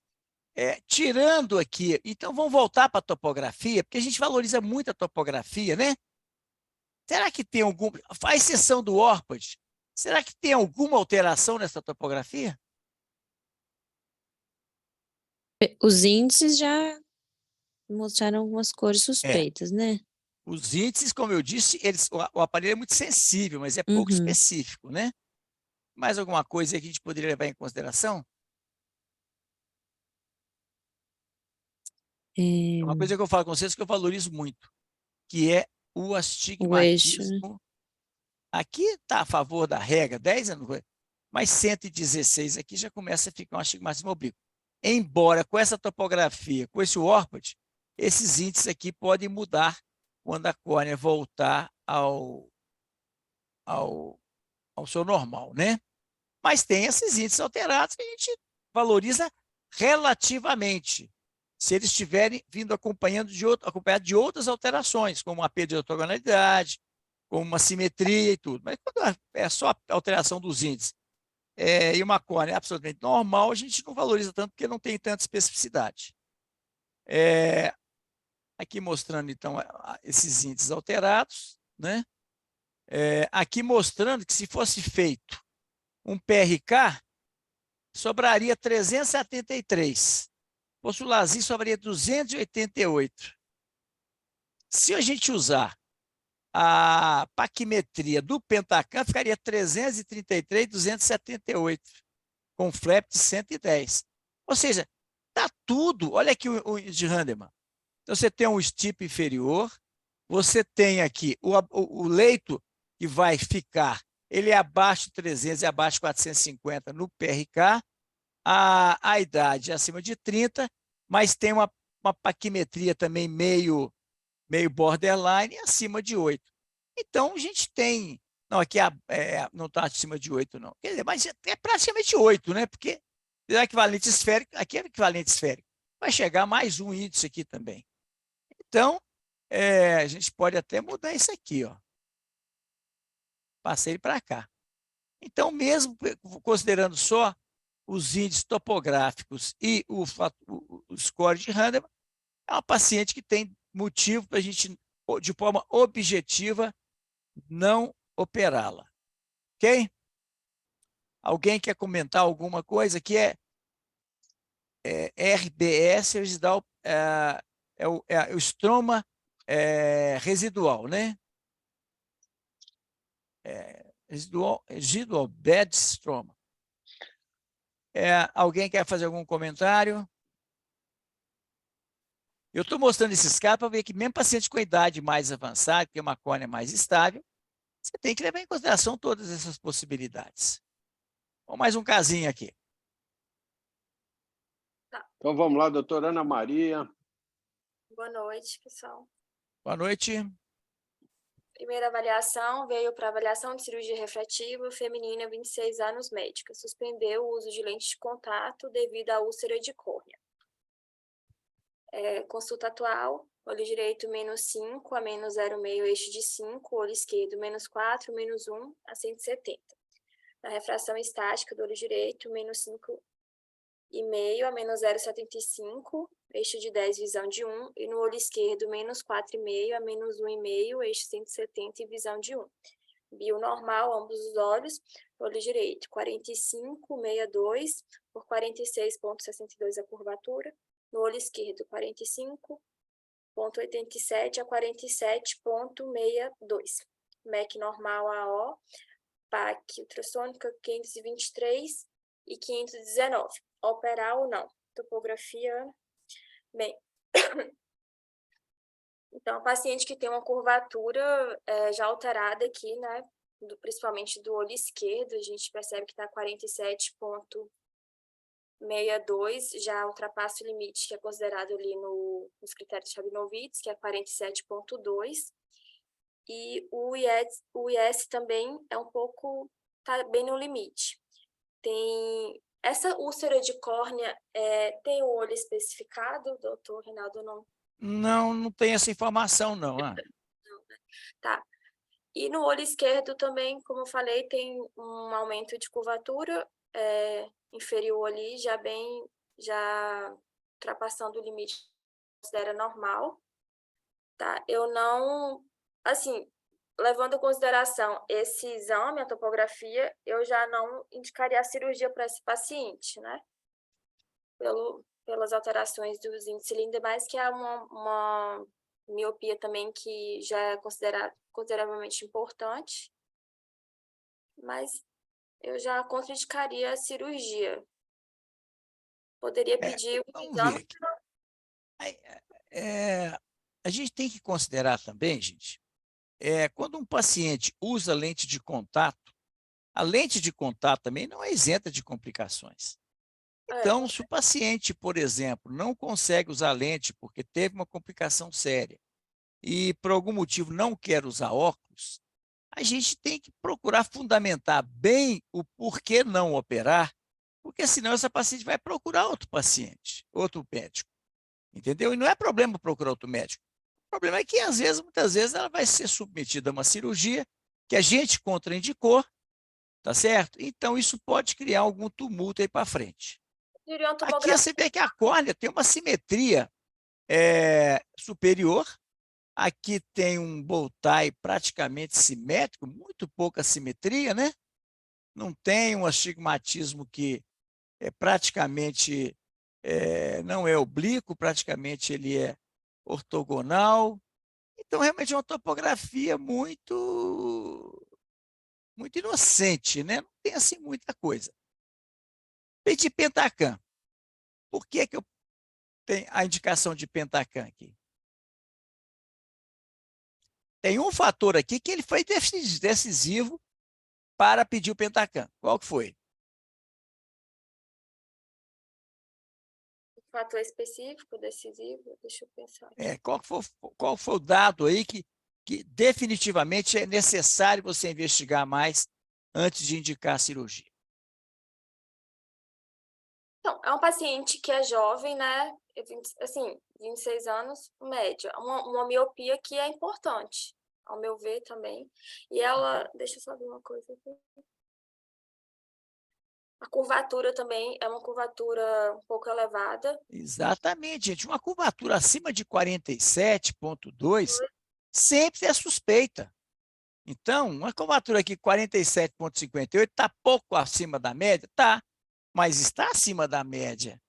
tirando aqui, então vamos voltar para a topografia, porque a gente valoriza muito a topografia, né? Será que tem algum, a exceção do Orpad, será que tem alguma alteração nessa topografia? Os índices já mostraram algumas cores suspeitas, né? Os índices, como eu disse, o aparelho é muito sensível, mas é pouco específico, né? Mais alguma coisa que a gente poderia levar em consideração? Uma coisa que eu falo com vocês que eu valorizo muito, que é o astigmatismo. O eixo, né? Aqui está a favor da regra, 10 anos, mas 116 aqui já começa a ficar um astigmatismo oblíquo. Embora com essa topografia, com esse Orpad, esses índices aqui podem mudar quando a córnea voltar ao seu normal, né? Mas tem esses índices alterados que a gente valoriza relativamente, se eles estiverem vindo acompanhado de outras alterações, como a perda de ortogonalidade, como uma simetria e tudo. Mas quando é só a alteração dos índices e uma córnea absolutamente normal, a gente não valoriza tanto porque não tem tanta especificidade. Aqui mostrando, então, esses índices alterados, né? Aqui mostrando que se fosse feito um PRK, sobraria 373. O LASIK sobraria 288. Se a gente usar a paquimetria do Pentacam, ficaria 333,278, com flap de 110. Ou seja, está tudo. Olha aqui o índice de Randemann. Então, você tem um STIP inferior, você tem aqui o leito que vai ficar, ele é abaixo de 300 e abaixo de 450 no PRK, a idade é acima de 30, mas tem uma paquimetria também meio borderline acima de 8. Então, a gente tem... Não, aqui não está acima de 8, não. Quer dizer, mas é praticamente 8, né? Porque é equivalente esférico, aqui é equivalente esférico. Vai chegar mais um índice aqui também. Então, a gente pode até mudar isso aqui, ó. Passei para cá. Então, mesmo considerando só os índices topográficos e o score de Randemann, é uma paciente que tem motivo para a gente, de forma objetiva, não operá-la. Ok? Alguém quer comentar alguma coisa que RBS é o estroma residual, né? Residual bed stroma. Alguém quer fazer algum comentário? Eu estou mostrando esses casos para ver que mesmo paciente com idade mais avançada, que tem uma córnea mais estável, você tem que levar em consideração todas essas possibilidades. Vamos mais um casinho aqui. Então vamos lá, doutora Ana Maria. Boa noite, pessoal. Boa noite. Primeira avaliação veio para avaliação de cirurgia refrativa, feminina, 26 anos, médica. Suspendeu o uso de lente de contato devido à úlcera de córnea. Consulta atual, olho direito -5 a -0,5, eixo de 5, olho esquerdo -4, -1 a 170. Na refração estática do olho direito, -5,5 a -0,75, eixo de 10, visão de 1, e no olho esquerdo, -4,5 a -1,5, eixo 170 e visão de 1. Bio normal, ambos os olhos, olho direito, 45,62 por 46,62 a curvatura, no olho esquerdo 45,87 a 47,62. MEC normal AO, PAC ultrassônica 523 e 519. Operar ou não? Topografia, bem. Então, a paciente que tem uma curvatura já alterada aqui, né, principalmente do olho esquerdo, a gente percebe que está 47,62, já ultrapassa o limite que é considerado ali nos critérios de Rabinowitz, que é 47,2. E o IS também é um pouco, está bem no limite. Tem essa úlcera de córnea, tem o olho especificado, doutor Reinaldo, não? Não tem essa informação, não. Não, né? Tá. E no olho esquerdo também, como eu falei, tem um aumento de curvatura inferior ali, já ultrapassando o limite que considera normal. Tá? Eu não, assim, levando em consideração esse exame, a topografia, eu já não indicaria a cirurgia para esse paciente, né? Pelas alterações dos índices, ainda mais que é uma miopia também que já é consideravelmente importante, mas eu já contraindicaria a cirurgia. Poderia pedir o exame. A gente tem que considerar também, gente, quando um paciente usa lente de contato, a lente de contato também não é isenta de complicações. Então, se o paciente, por exemplo, não consegue usar lente porque teve uma complicação séria e por algum motivo não quer usar óculos, a gente tem que procurar fundamentar bem o porquê não operar, porque senão essa paciente vai procurar outro paciente, outro médico, entendeu? E não é problema procurar outro médico. O problema é que, muitas vezes, ela vai ser submetida a uma cirurgia que a gente contraindicou, tá certo? Então, isso pode criar algum tumulto aí para frente. Aqui você vê que a córnea tem uma simetria superior. Aqui tem um bow tie praticamente simétrico, muito pouca simetria, né? Não tem um astigmatismo que praticamente não é oblíquo, praticamente ele é ortogonal. Então, realmente é uma topografia muito inocente, né? Não tem assim muita coisa. De Pentacam. Por que eu tenho a indicação de Pentacam aqui? Tem um fator aqui que ele foi decisivo para pedir o Pentacam. Qual que foi? Um fator específico, decisivo? Deixa eu pensar. Qual foi o dado aí que definitivamente é necessário você investigar mais antes de indicar a cirurgia? Então, é um paciente que é jovem, né? 26 anos, média. Uma miopia que é importante, ao meu ver também. E ela, deixa eu só ver uma coisa aqui. A curvatura também é uma curvatura um pouco elevada. Exatamente, gente. Uma curvatura acima de 47,2 sempre é suspeita. Então, uma curvatura aqui 47,58 está pouco acima da média? Tá, mas está acima da média.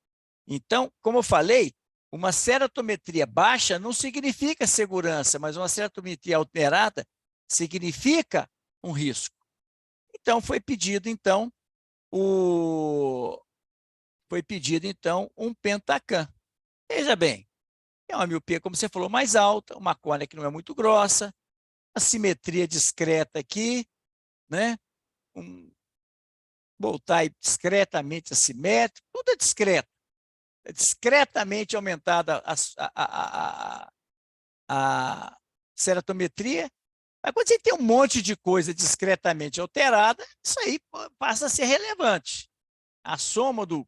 Então, como eu falei, uma ceratometria baixa não significa segurança, mas uma ceratometria alterada significa um risco. Então, foi pedido, um Pentacam. Veja bem, é uma miopia, como você falou, mais alta, uma córnea que não é muito grossa, a simetria discreta aqui, né? Um bow tie discretamente assimétrico, tudo é discreto. É discretamente aumentada a ceratometria, mas quando você tem um monte de coisa discretamente alterada, isso aí passa a ser relevante. A soma do...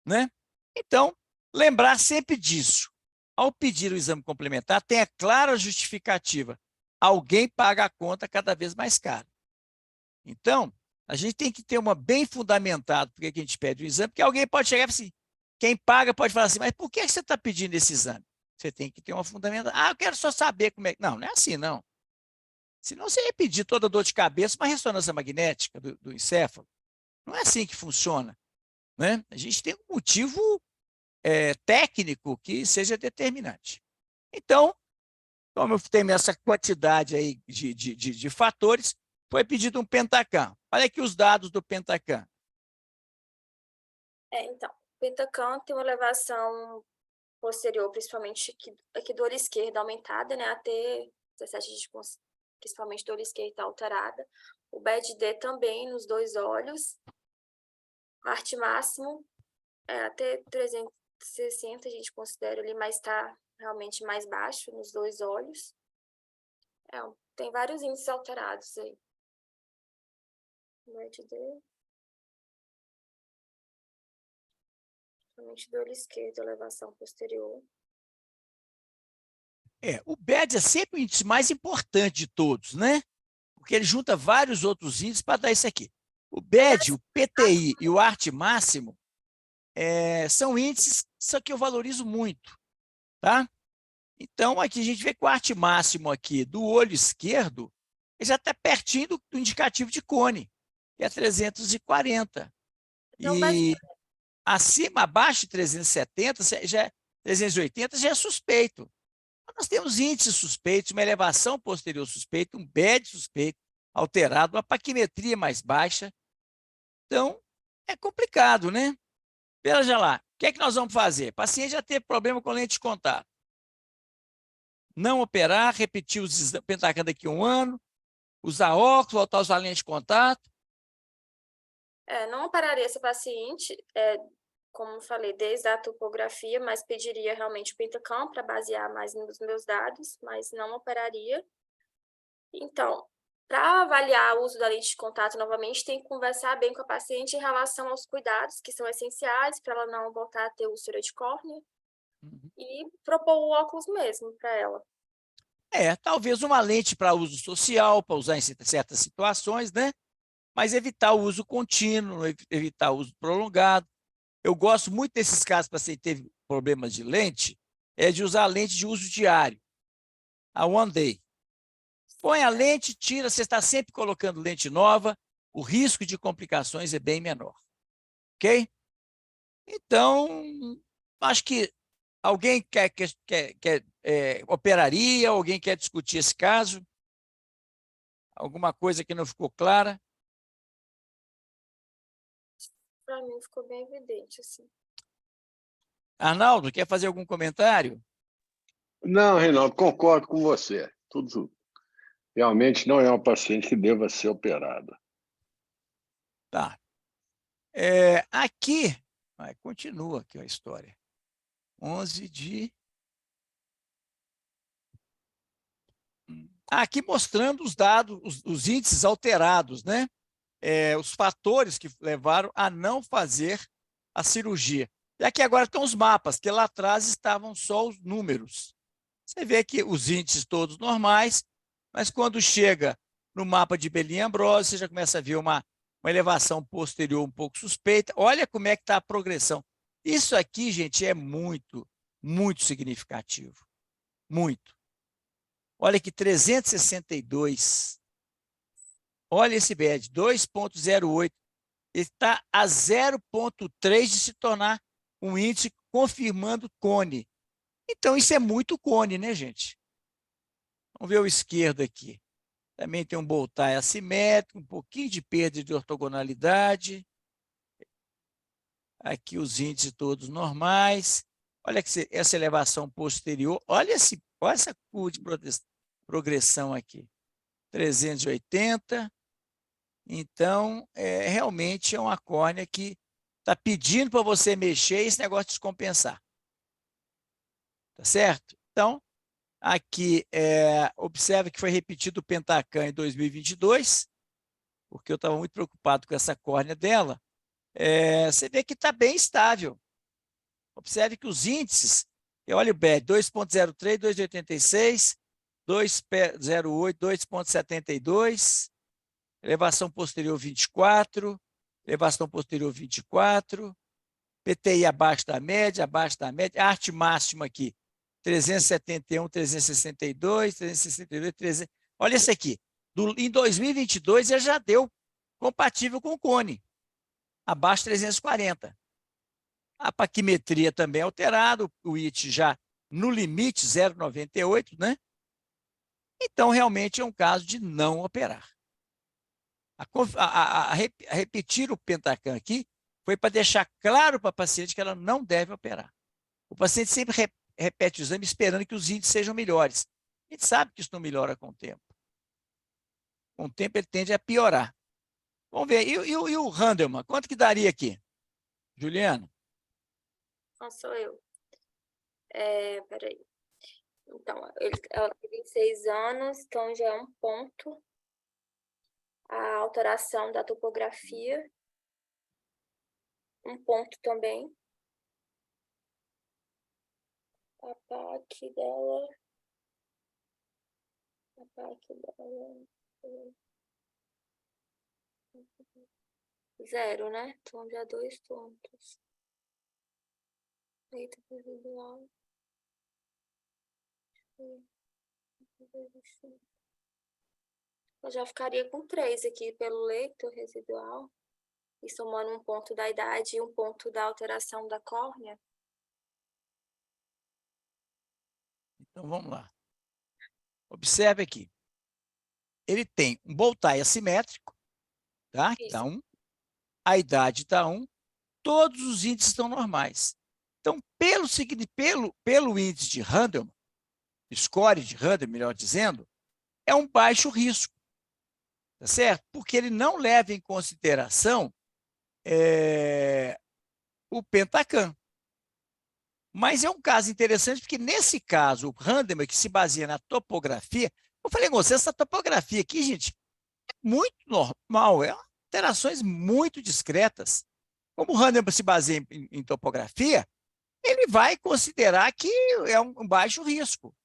né? Então, lembrar sempre disso. Ao pedir o exame complementar, tenha clara justificativa. Alguém paga a conta cada vez mais cara. Então, a gente tem que ter uma bem fundamentada porque que a gente pede o exame, porque alguém pode chegar e falar assim, quem paga pode falar assim, mas por que você está pedindo esse exame? Você tem que ter uma fundamentação. Eu quero só saber como é. Não, não é assim, não. Senão você ia pedir toda dor de cabeça uma ressonância magnética do encéfalo. Não é assim que funciona, né? A gente tem um motivo técnico que seja determinante. Então, como eu tenho essa quantidade aí de fatores, foi pedido um Pentacam. Olha aqui os dados do Pentacam. Então, o Pentacam tem uma elevação posterior, principalmente aqui do olho esquerdo aumentada, né, até 17 de principalmente do olho esquerdo está alterada. O BED-D também nos dois olhos. A arte máximo até 360 a gente considera ali, mas está realmente mais baixo nos dois olhos. Tem vários índices alterados aí. BED-D. Principalmente do olho esquerdo, elevação posterior. O BED é sempre o índice mais importante de todos, né? Porque ele junta vários outros índices para dar isso aqui. O BED, o PTI e o arte máximo são índices, só que eu valorizo muito, tá? Então, aqui a gente vê que o arte máximo aqui do olho esquerdo ele já está pertinho do indicativo de cone, que é 340. Então, e abaixo de 370, 380 já é suspeito. Nós temos índices suspeitos, uma elevação posterior suspeita, um BED suspeito, alterado, uma paquimetria mais baixa. Então, é complicado, né? Veja lá, o que é que nós vamos fazer? O paciente já teve problema com lente de contato. Não operar, repetir os Pentacam daqui a 1 ano, usar óculos, voltar a usar lente de contato. Não operaria esse paciente, como eu falei, desde a topografia, mas pediria realmente o Pentacam para basear mais nos meus dados, mas não operaria. Então, para avaliar o uso da lente de contato novamente, tem que conversar bem com a paciente em relação aos cuidados que são essenciais para ela não voltar a ter úlcera de córnea e propor o óculos mesmo para ela. Talvez uma lente para uso social, para usar em certas situações, né? Mas evitar o uso contínuo, evitar o uso prolongado. Eu gosto muito desses casos, para quem teve problemas de lente, de usar lente de uso diário, a One Day. Põe a lente, tira, você está sempre colocando lente nova, o risco de complicações é bem menor. Ok? Então, acho que alguém quer operaria, alguém quer discutir esse caso? Alguma coisa que não ficou clara? Para mim ficou bem evidente, assim. Arnaldo, quer fazer algum comentário? Não, Reinaldo, concordo com você. Tudo realmente não é uma paciente que deva ser operada. Tá. Aqui, continua aqui a história. 11 de... Aqui mostrando os dados, os índices alterados, né? Os fatores que levaram a não fazer a cirurgia. E aqui agora estão os mapas, que lá atrás estavam só os números. Você vê que os índices todos normais, mas quando chega no mapa de Belin-Ambrose, você já começa a ver uma elevação posterior um pouco suspeita. Olha como é que está a progressão. Isso aqui, gente, é muito, muito significativo. Muito. Olha aqui, 362. Olha esse BED, 2,08. Ele está a 0,3 de se tornar um índice confirmando cone. Então, isso é muito cone, né, gente? Vamos ver o esquerdo aqui. Também tem um Boltai assimétrico, um pouquinho de perda de ortogonalidade. Aqui os índices todos normais. Olha essa elevação posterior. Olha essa curva de progressão aqui. 380. Então, realmente é uma córnea que está pedindo para você mexer e esse negócio descompensar. Tá certo? Então, aqui, observe que foi repetido o Pentacam em 2022, porque eu estava muito preocupado com essa córnea dela. Você vê que está bem estável. Observe que os índices, olha o BED, 2,03, 2,86, 2,08, 2,72, elevação posterior 24, elevação posterior 24, PTI abaixo da média, arte máxima aqui, 371, 362, 362, 300. Olha esse aqui, em 2022 ele já deu compatível com o cone, abaixo de 340. A paquimetria também é alterada, o IT já no limite 0,98, né? Então, realmente é um caso de não operar. A repetir o Pentacam aqui foi para deixar claro para a paciente que ela não deve operar. O paciente sempre repete o exame esperando que os índices sejam melhores. A gente sabe que isso não melhora com o tempo. Com o tempo ele tende a piorar. Vamos ver, e o Handelman, quanto que daria aqui? Juliana? Não sou eu. Peraí. Então, ela tem 26 anos, então já é um ponto. A alteração da topografia, um ponto também. A PAC dela. 0, né? Então já 2 pontos. Leito residual. Eu já ficaria com 3 aqui pelo leito residual. E somando um ponto da idade e um ponto da alteração da córnea. Então, vamos lá. Observe aqui. Ele tem um Boltai assimétrico, tá? Está 1. A idade está 1. Todos os índices estão normais. Então, pelo índice de Handelman, score de Handelman, melhor dizendo, é um baixo risco, tá certo? Porque ele não leva em consideração o Pentacam. Mas é um caso interessante, porque nesse caso, o Handelman, que se baseia na topografia, eu falei com você, essa topografia aqui, gente, é muito normal, é alterações muito discretas. Como o Handelman se baseia em topografia, ele vai considerar que é um baixo risco.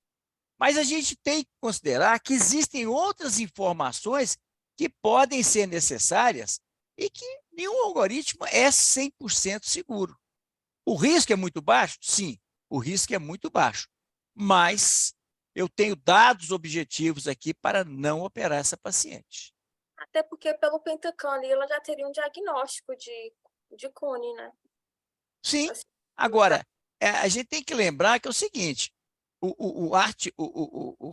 Mas a gente tem que considerar que existem outras informações que podem ser necessárias e que nenhum algoritmo é 100% seguro. O risco é muito baixo? Sim, o risco é muito baixo. Mas eu tenho dados objetivos aqui para não operar essa paciente. Até porque pelo Pentacam ali, ela já teria um diagnóstico de cone, né? Sim. Assim, Agora, a gente tem que lembrar que é o seguinte, o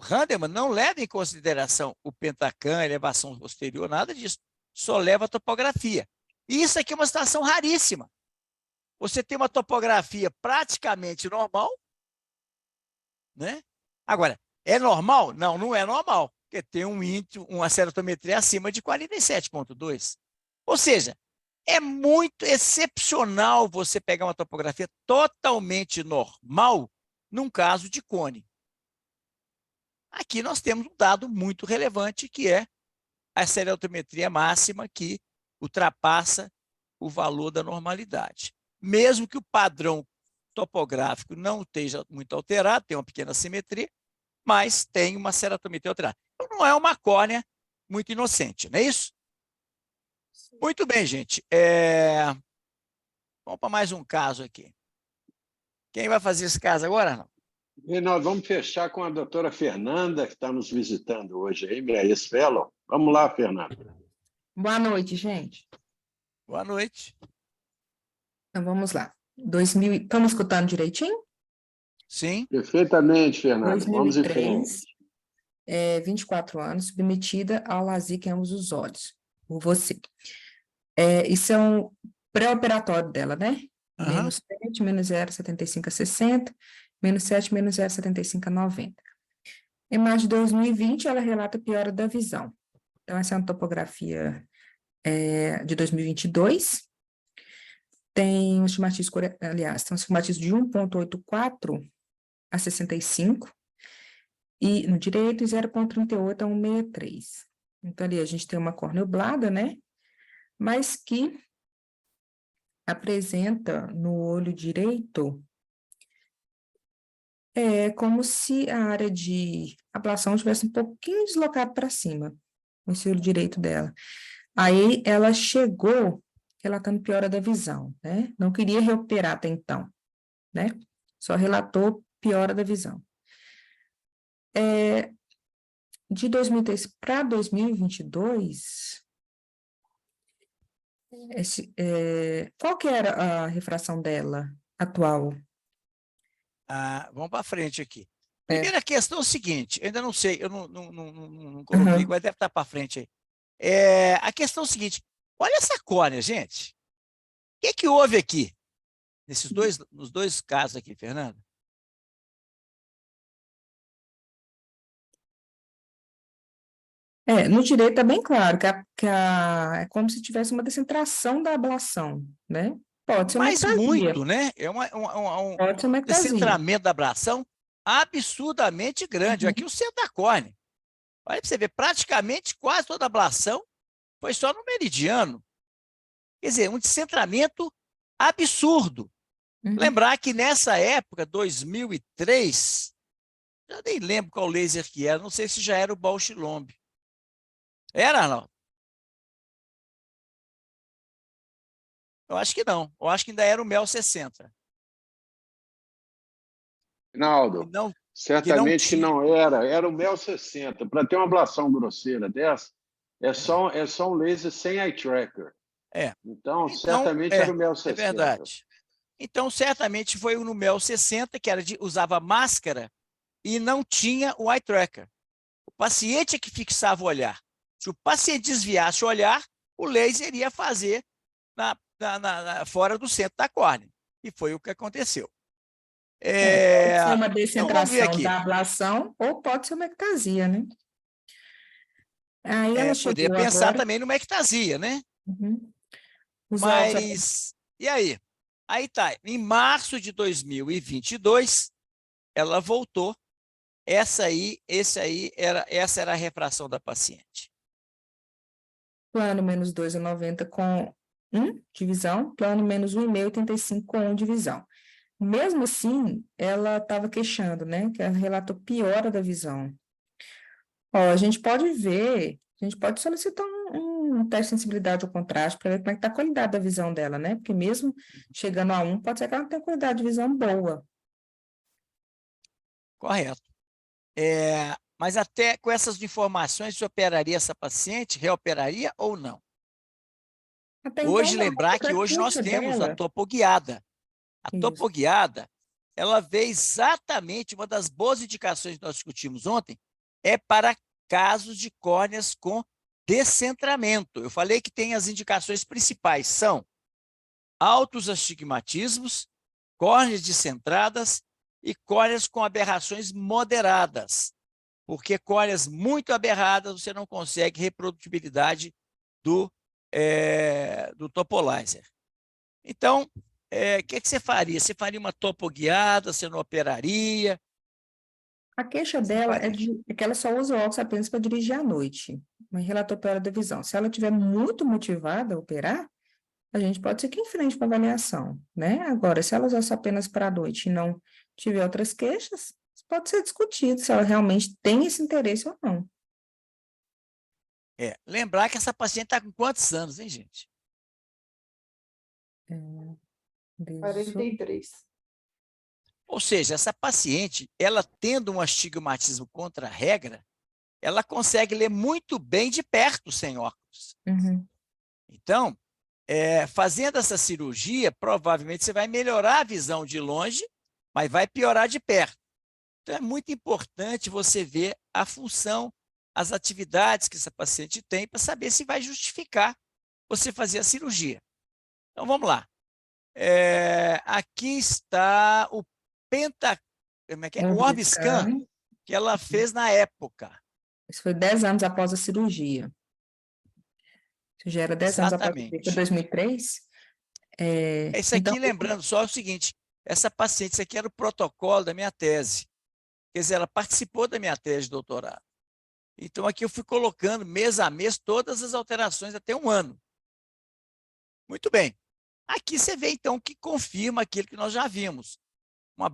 Handelman não leva em consideração o Pentacam, a elevação posterior, nada disso. Só leva a topografia. E isso aqui é uma situação raríssima. Você tem uma topografia praticamente normal, né? Agora, é normal? Não, não é normal, porque tem um índice, uma ceratometria acima de 47,2. Ou seja, é muito excepcional você pegar uma topografia totalmente normal num caso de cone. Aqui nós temos um dado muito relevante, que é a ceratometria máxima que ultrapassa o valor da normalidade. Mesmo que o padrão topográfico não esteja muito alterado, tem uma pequena simetria, mas tem uma ceratometria alterada. Então, não é uma córnea muito inocente, não é isso? Muito bem, gente. Vamos para mais um caso aqui. Quem vai fazer esse caso agora? Não? E nós vamos fechar com a doutora Fernanda, que está nos visitando hoje aí, minha ex-fellow. Vamos lá, Fernanda. Boa noite, gente. Boa noite. Então, vamos lá. Estamos escutando direitinho? Sim. Perfeitamente, Fernanda. 2003, vamos em frente. 24 anos, submetida ao LASIK em ambos os olhos, por você. Isso é um pré-operatório dela, né? Menos 7, menos 0,75 a 60, menos 7, menos 0,75 a 90. Em março de 2020, ela relata piora da visão. Então, essa é uma topografia de 2022. Tem um estigmatismo, aliás, tem um estigmatismo de 1,84 a 65, e no direito, 0,38 a 1,63. Então, ali a gente tem uma córnea nublada, né? Mas que apresenta no olho direito como se a área de ablação estivesse um pouquinho deslocada para cima, esse olho direito dela. Aí ela chegou relatando piora da visão, né? Não queria reoperar até então, né? Só relatou piora da visão. De 2003 para 2022, Qual que era a refração dela atual? Vamos para frente aqui. Primeira questão é o seguinte, ainda não sei, eu não coloquei, mas deve estar para frente aí. A questão é o seguinte, olha essa córnea, gente. O que houve aqui? Nos dois casos aqui, Fernanda? No direito está bem claro que é como se tivesse uma descentração da ablação, né? Pode ser uma Mas ectasia. muito, né? É Pode ser uma um ectasia. descentramento da ablação absurdamente grande. Aqui o centro da córnea. Olha para você ver, praticamente quase toda a ablação foi só no meridiano. Quer dizer, um descentramento absurdo. Lembrar que nessa época, 2003, já nem lembro qual laser que era, não sei se já era o Bausch Lomb. Era, Arnaldo? Eu acho que não. Eu acho que ainda era o Mel 60. Reinaldo, certamente que não era. Era o Mel 60. Para ter uma ablação grosseira dessa, é só um laser sem eye tracker. Então, certamente era o Mel 60. É verdade. Então, certamente foi no Mel 60, que usava máscara e não tinha o eye tracker. O paciente é que fixava o olhar. Se o paciente desviasse o olhar, o laser iria fazer fora do centro da córnea. E foi o que aconteceu. Pode ser uma descentração da ablação ou pode ser uma ectasia, né? Aí ela poder pensar também numa ectasia, né? Mas, e aí? Aí tá, em março de 2022, ela voltou. Essa era a refração da paciente. Plano menos 2,90 com 1 divisão, plano menos 1,585 com 1 divisão. Mesmo assim, ela estava queixando, né? Que ela relatou piora da visão. A gente pode solicitar um teste de sensibilidade ao contraste para ver como é que está a qualidade da visão dela, né? Porque mesmo chegando a 1, pode ser que ela não tenha qualidade de visão boa. Correto. Mas até com essas informações, você operaria essa paciente? Reoperaria ou não? Hoje, lembrar que hoje nós temos a topoguiada. A topoguiada, ela vê exatamente, uma das boas indicações que nós discutimos ontem, é para casos de córneas com descentramento. Eu falei que tem as indicações principais, são altos astigmatismos, córneas descentradas e córneas com aberrações moderadas. Porque córneas muito aberradas, você não consegue reprodutibilidade do topolaser. Então, o que você faria? Você faria uma topoguiada, você não operaria? A queixa dela é que ela só usa óculos apenas para dirigir à noite, mas relatou piora da visão. Se ela estiver muito motivada a operar, a gente pode seguir em frente com a avaliação, né? Agora, se ela usar só apenas para a noite e não tiver outras queixas, pode ser discutido se ela realmente tem esse interesse ou não. Lembrar que essa paciente está com quantos anos, hein, gente? 43. Ou seja, essa paciente, ela tendo um astigmatismo contra a regra, ela consegue ler muito bem de perto sem óculos. Então, fazendo essa cirurgia, provavelmente você vai melhorar a visão de longe, mas vai piorar de perto. Então, é muito importante você ver a função, as atividades que essa paciente tem para saber se vai justificar você fazer a cirurgia. Então, vamos lá. Aqui está o o Orbiscan que ela fez na época. Isso foi 10 anos após a cirurgia. Isso já era 10 anos após a cirurgia, foi 2003? Isso aqui, então, lembrando só o seguinte, essa paciente, isso aqui era o protocolo da minha tese. Quer dizer, ela participou da minha tese de doutorado. Então, aqui eu fui colocando, mês a mês, todas as alterações até um ano. Muito bem. Aqui você vê, então, que confirma aquilo que nós já vimos. Um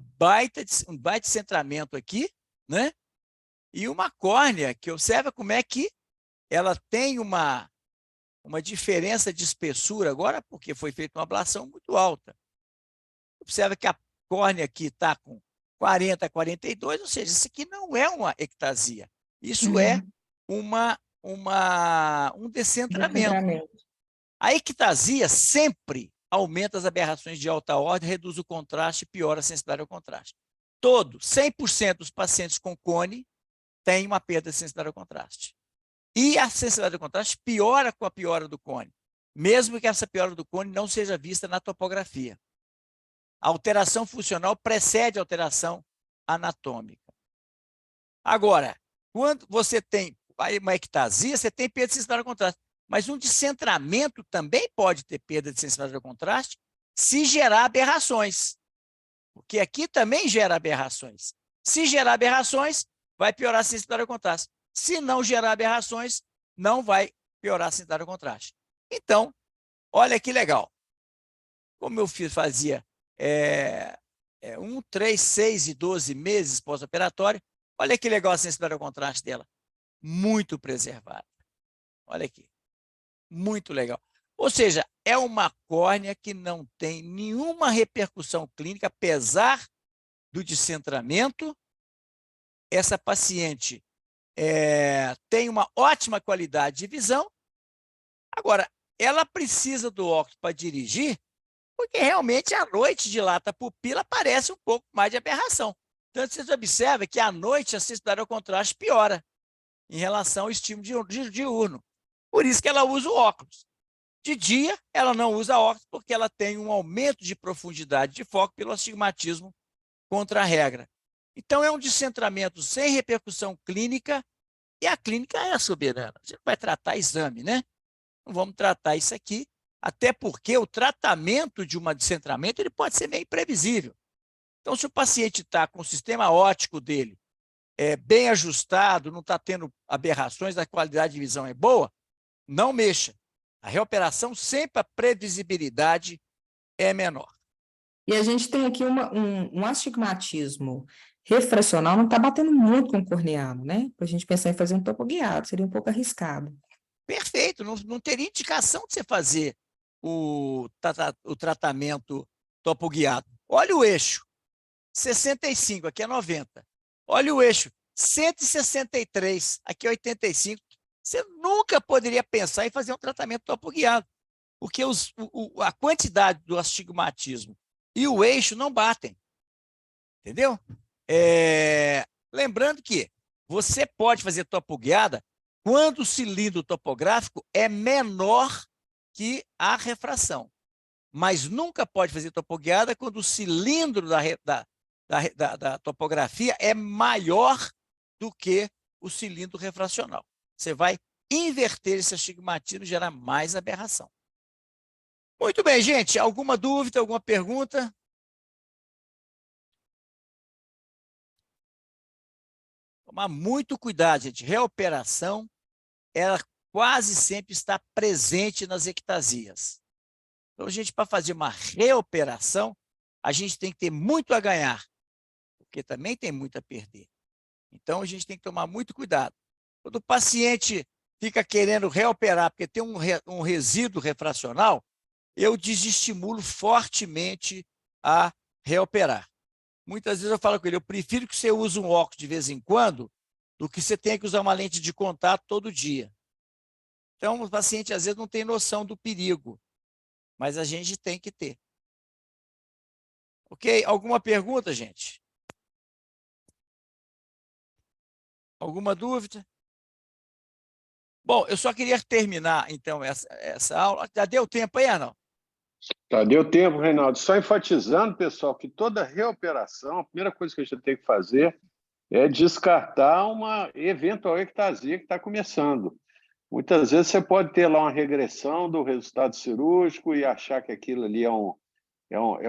baita centramento aqui, né? E uma córnea que observa como é que ela tem uma diferença de espessura agora, porque foi feita uma ablação muito alta. Observa que a córnea aqui está com 40, 42, ou seja, isso aqui não é uma ectasia. Isso é um descentramento. A ectasia sempre aumenta as aberrações de alta ordem, reduz o contraste e piora a sensibilidade ao contraste. 100% dos pacientes com cone têm uma perda de sensibilidade ao contraste. E a sensibilidade ao contraste piora com a piora do cone, mesmo que essa piora do cone não seja vista na topografia. A alteração funcional precede a alteração anatômica. Agora, quando você tem uma ectasia, você tem perda de sensibilidade ao contraste. Mas um descentramento também pode ter perda de sensibilidade ao contraste se gerar aberrações. Porque aqui também gera aberrações. Se gerar aberrações, vai piorar a sensibilidade ao contraste. Se não gerar aberrações, não vai piorar a sensibilidade ao contraste. Então, olha que legal. Como eu fazia 1, 3, 6 e 12 meses pós-operatório, olha que legal a sensibilidade ao contraste dela. Muito preservada. Olha aqui. Muito legal. Ou seja, é uma córnea que não tem nenhuma repercussão clínica, apesar do descentramento. Essa paciente tem uma ótima qualidade de visão. Agora, ela precisa do óculos para dirigir, porque realmente à noite dilata a pupila, aparece um pouco mais de aberração. Então, vocês observam que à noite a sensibilidade ao contraste piora em relação ao estímulo diurno. Por isso que ela usa o óculos. De dia, ela não usa óculos, porque ela tem um aumento de profundidade de foco pelo astigmatismo contra a regra. Então, é um descentramento sem repercussão clínica, e a clínica é soberana. A gente vai tratar exame, né? Não vamos tratar isso aqui, até porque o tratamento de um descentramento ele pode ser meio imprevisível. Então, se o paciente está com o sistema óptico dele bem ajustado, não está tendo aberrações, a qualidade de visão é boa, não mexa. A reoperação, sempre a previsibilidade é menor. E a gente tem aqui um astigmatismo refracional, não está batendo muito com o corneado, né? Para a gente pensar em fazer um topoguiado, seria um pouco arriscado. Perfeito, não teria indicação de você fazer o tratamento topoguiado. Olha o eixo, 65, aqui é 90. Olha o eixo, 163, aqui é 85. Você nunca poderia pensar em fazer um tratamento topoguiado, porque a quantidade do astigmatismo e o eixo não batem. Entendeu? Lembrando que você pode fazer topoguiada quando o cilindro topográfico é menor que a refração, mas nunca pode fazer topoguiada quando o cilindro da topografia é maior do que o cilindro refracional. Você vai inverter esse astigmatismo e gerar mais aberração. Muito bem, gente. Alguma dúvida, alguma pergunta? Tomar muito cuidado, gente. Reoperação, ela quase sempre está presente nas ectasias. Então, gente, para fazer uma reoperação, a gente tem que ter muito a ganhar, porque também tem muito a perder. Então, a gente tem que tomar muito cuidado. Quando o paciente fica querendo reoperar porque tem um resíduo refracional, eu desestimulo fortemente a reoperar. Muitas vezes eu falo com ele, eu prefiro que você use um óculos de vez em quando do que você tenha que usar uma lente de contato todo dia. Então, o paciente às vezes não tem noção do perigo, mas a gente tem que ter. Ok? Alguma pergunta, gente? Alguma dúvida? Bom, eu só queria terminar, então, essa aula. Já deu tempo aí, não? Tá, deu tempo, Reinaldo. Só enfatizando, pessoal, que toda reoperação, a primeira coisa que a gente tem que fazer é descartar uma eventual ectasia que está começando. Muitas vezes você pode ter lá uma regressão do resultado cirúrgico e achar que aquilo ali é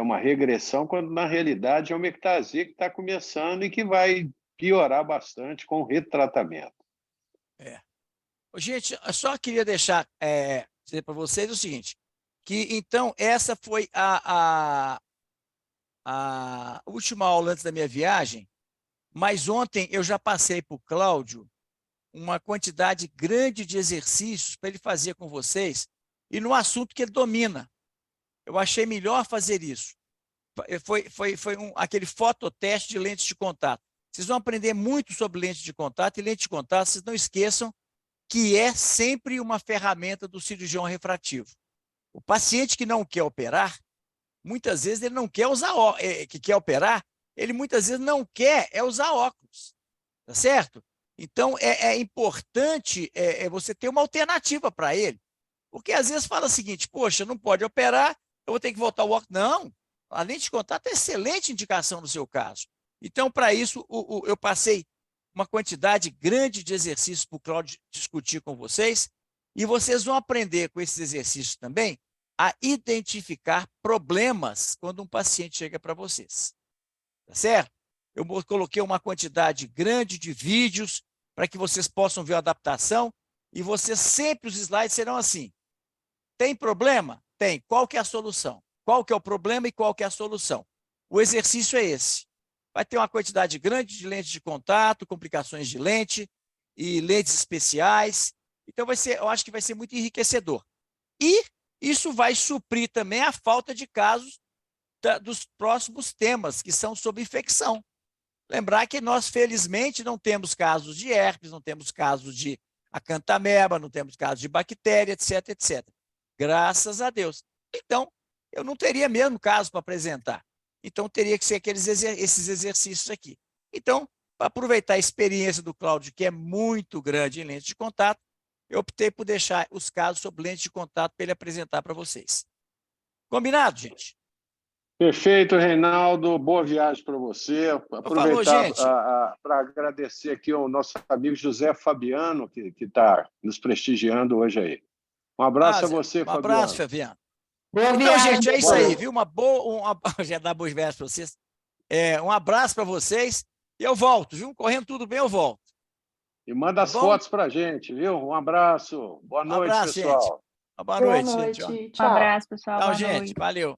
uma regressão, quando na realidade é uma ectasia que está começando e que vai piorar bastante com o retratamento. Gente, eu só queria deixar dizer para vocês o seguinte, que então essa foi a última aula antes da minha viagem, mas ontem eu já passei para o Cláudio uma quantidade grande de exercícios para ele fazer com vocês e no assunto que ele domina. Eu achei melhor fazer isso. Foi aquele fototeste de lentes de contato. Vocês vão aprender muito sobre lentes de contato, e lente de contato, vocês não esqueçam que é sempre uma ferramenta do cirurgião refrativo. O paciente que não quer operar, muitas vezes ele não quer usar que quer operar, ele muitas vezes não quer usar óculos, tá certo? Então é importante você ter uma alternativa para ele, porque às vezes fala o seguinte: poxa, não pode operar, eu vou ter que voltar ao óculos. Não, a lente de contato é excelente indicação no seu caso. Então, para isso, eu passei uma quantidade grande de exercícios para o Cláudio discutir com vocês, e vocês vão aprender com esses exercícios também a identificar problemas quando um paciente chega para vocês. Tá certo? Eu coloquei uma quantidade grande de vídeos para que vocês possam ver a adaptação, e vocês sempre, os slides serão assim: tem problema? Tem. Qual que é a solução? Qual que é o problema e qual que é a solução? O exercício é esse. Vai ter uma quantidade grande de lentes de contato, complicações de lente e lentes especiais. Então, eu acho que vai ser muito enriquecedor. E isso vai suprir também a falta de casos dos próximos temas, que são sobre infecção. Lembrar que nós, felizmente, não temos casos de herpes, não temos casos de acantameba, não temos casos de bactéria, etc, etc. Graças a Deus. Então, eu não teria mesmo caso para apresentar. Então, teria que ser esses exercícios aqui. Então, para aproveitar a experiência do Cláudio, que é muito grande em lente de contato, eu optei por deixar os casos sobre lente de contato para ele apresentar para vocês. Combinado, gente? Perfeito, Reinaldo. Boa viagem para você. Aproveitar para agradecer aqui ao nosso amigo José Fabiano, que está nos prestigiando hoje aí. Um abraço a você, Fabiano. Um abraço, Fabiano. Boa então, viagem, gente, é isso aí, viu? Já dá boas viagens para vocês. Um abraço para vocês e eu volto, viu? Correndo tudo bem, eu volto. E manda as fotos para a gente, viu? Um abraço. Boa noite, pessoal. Gente. Boa noite, gente. Tchau. Um abraço, pessoal. Tchau, Boa gente. noite. Valeu.